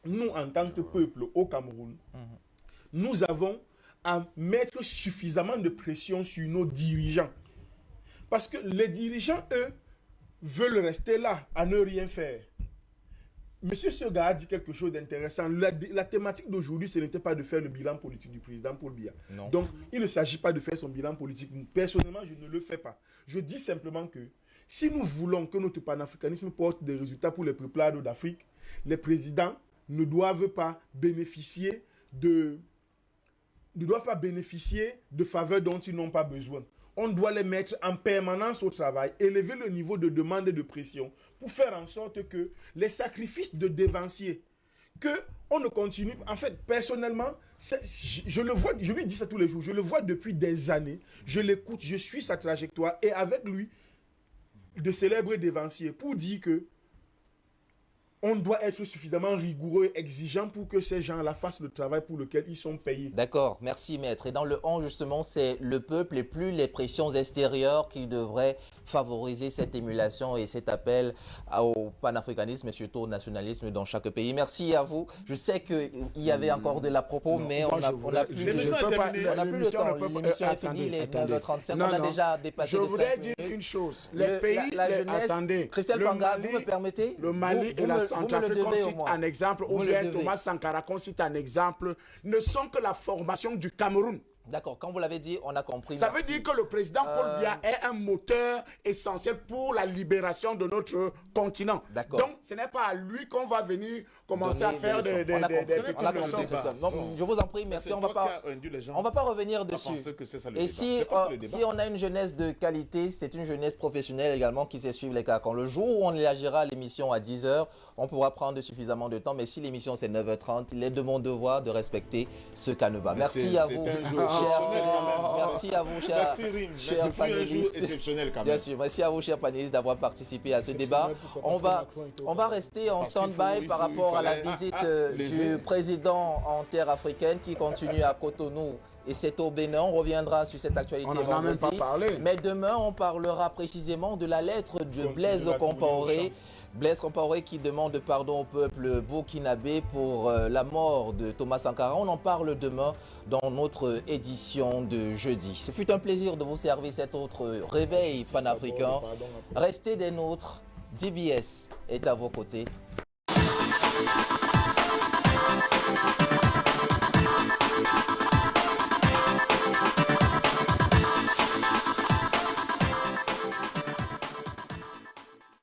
nous, en tant que peuple au Cameroun, nous avons à mettre suffisamment de pression sur nos dirigeants. Parce que les dirigeants, eux, veulent rester là, à ne rien faire. Monsieur Sega a dit quelque chose d'intéressant. La thématique d'aujourd'hui, ce n'était pas de faire le bilan politique du président Paul Biya. Non. Donc, il ne s'agit pas de faire son bilan politique. Personnellement, je ne le fais pas. Je dis simplement que si nous voulons que notre panafricanisme porte des résultats pour les peuplades d'Afrique, les présidents ne doivent pas bénéficier de faveurs dont ils n'ont pas besoin. On doit les mettre en permanence au travail, élever le niveau de demande et de pression pour faire en sorte que les sacrifices de dévanciers, qu'on ne continue. En fait, personnellement, je le vois, je lui dis ça tous les jours, je le vois depuis des années, je l'écoute, je suis sa trajectoire et avec lui, de célèbres dévanciers pour dire que on doit être suffisamment rigoureux et exigeant pour que ces gens-là fassent le travail pour lequel ils sont payés. D'accord, merci maître. Et dans le 11, justement, c'est le peuple et plus les pressions extérieures qui devraient favoriser cette émulation et cet appel au panafricanisme et surtout au nationalisme dans chaque pays. Merci à vous. Je sais qu'il y avait encore de la propos, mais on n'a plus le temps. L'émission est finie, il est 9h35. On a déjà dépassé les 5 minutes. Je voudrais dire une chose. Les pays, attendez, Christelle Panga, vous me permettez? Le Mali et la Centrafrique, qu'on cite un exemple, ou bien Thomas Sankara, qu'on cite un exemple, ne sont que la formation du Cameroun. D'accord, quand vous l'avez dit, on a compris. Ça veut dire que le président Paul Biya est un moteur essentiel pour la libération de notre continent. Donc, ce n'est pas à lui qu'on va venir commencer à faire des petites leçons. Je vous en prie, merci. On ne va pas revenir dessus. Et si on a une jeunesse de qualité, c'est une jeunesse professionnelle également qui sait suivre les carcans. Le jour où on élargira l'émission à 10h, on pourra prendre suffisamment de temps. Mais si l'émission c'est 9h30, il est de mon devoir de respecter ce canevas. Merci à vous. Merci à vous, chers panélistes. Exceptionnel quand même. Bien sûr, merci à vous, chers panélistes, d'avoir participé à ce débat. On va rester en stand-by par rapport à la visite du président en terre africaine qui continue à Cotonou. Et c'est au Bénin, on reviendra sur cette actualité vendredi. On n'en a même pas parlé. Mais demain, on parlera précisément de la lettre de Blaise Compaoré. Blaise Compaoré qui demande pardon au peuple burkinabé pour la mort de Thomas Sankara. On en parle demain dans notre édition de jeudi. Ce fut un plaisir de vous servir cet autre réveil panafricain. Restez des nôtres. DBS est à vos côtés.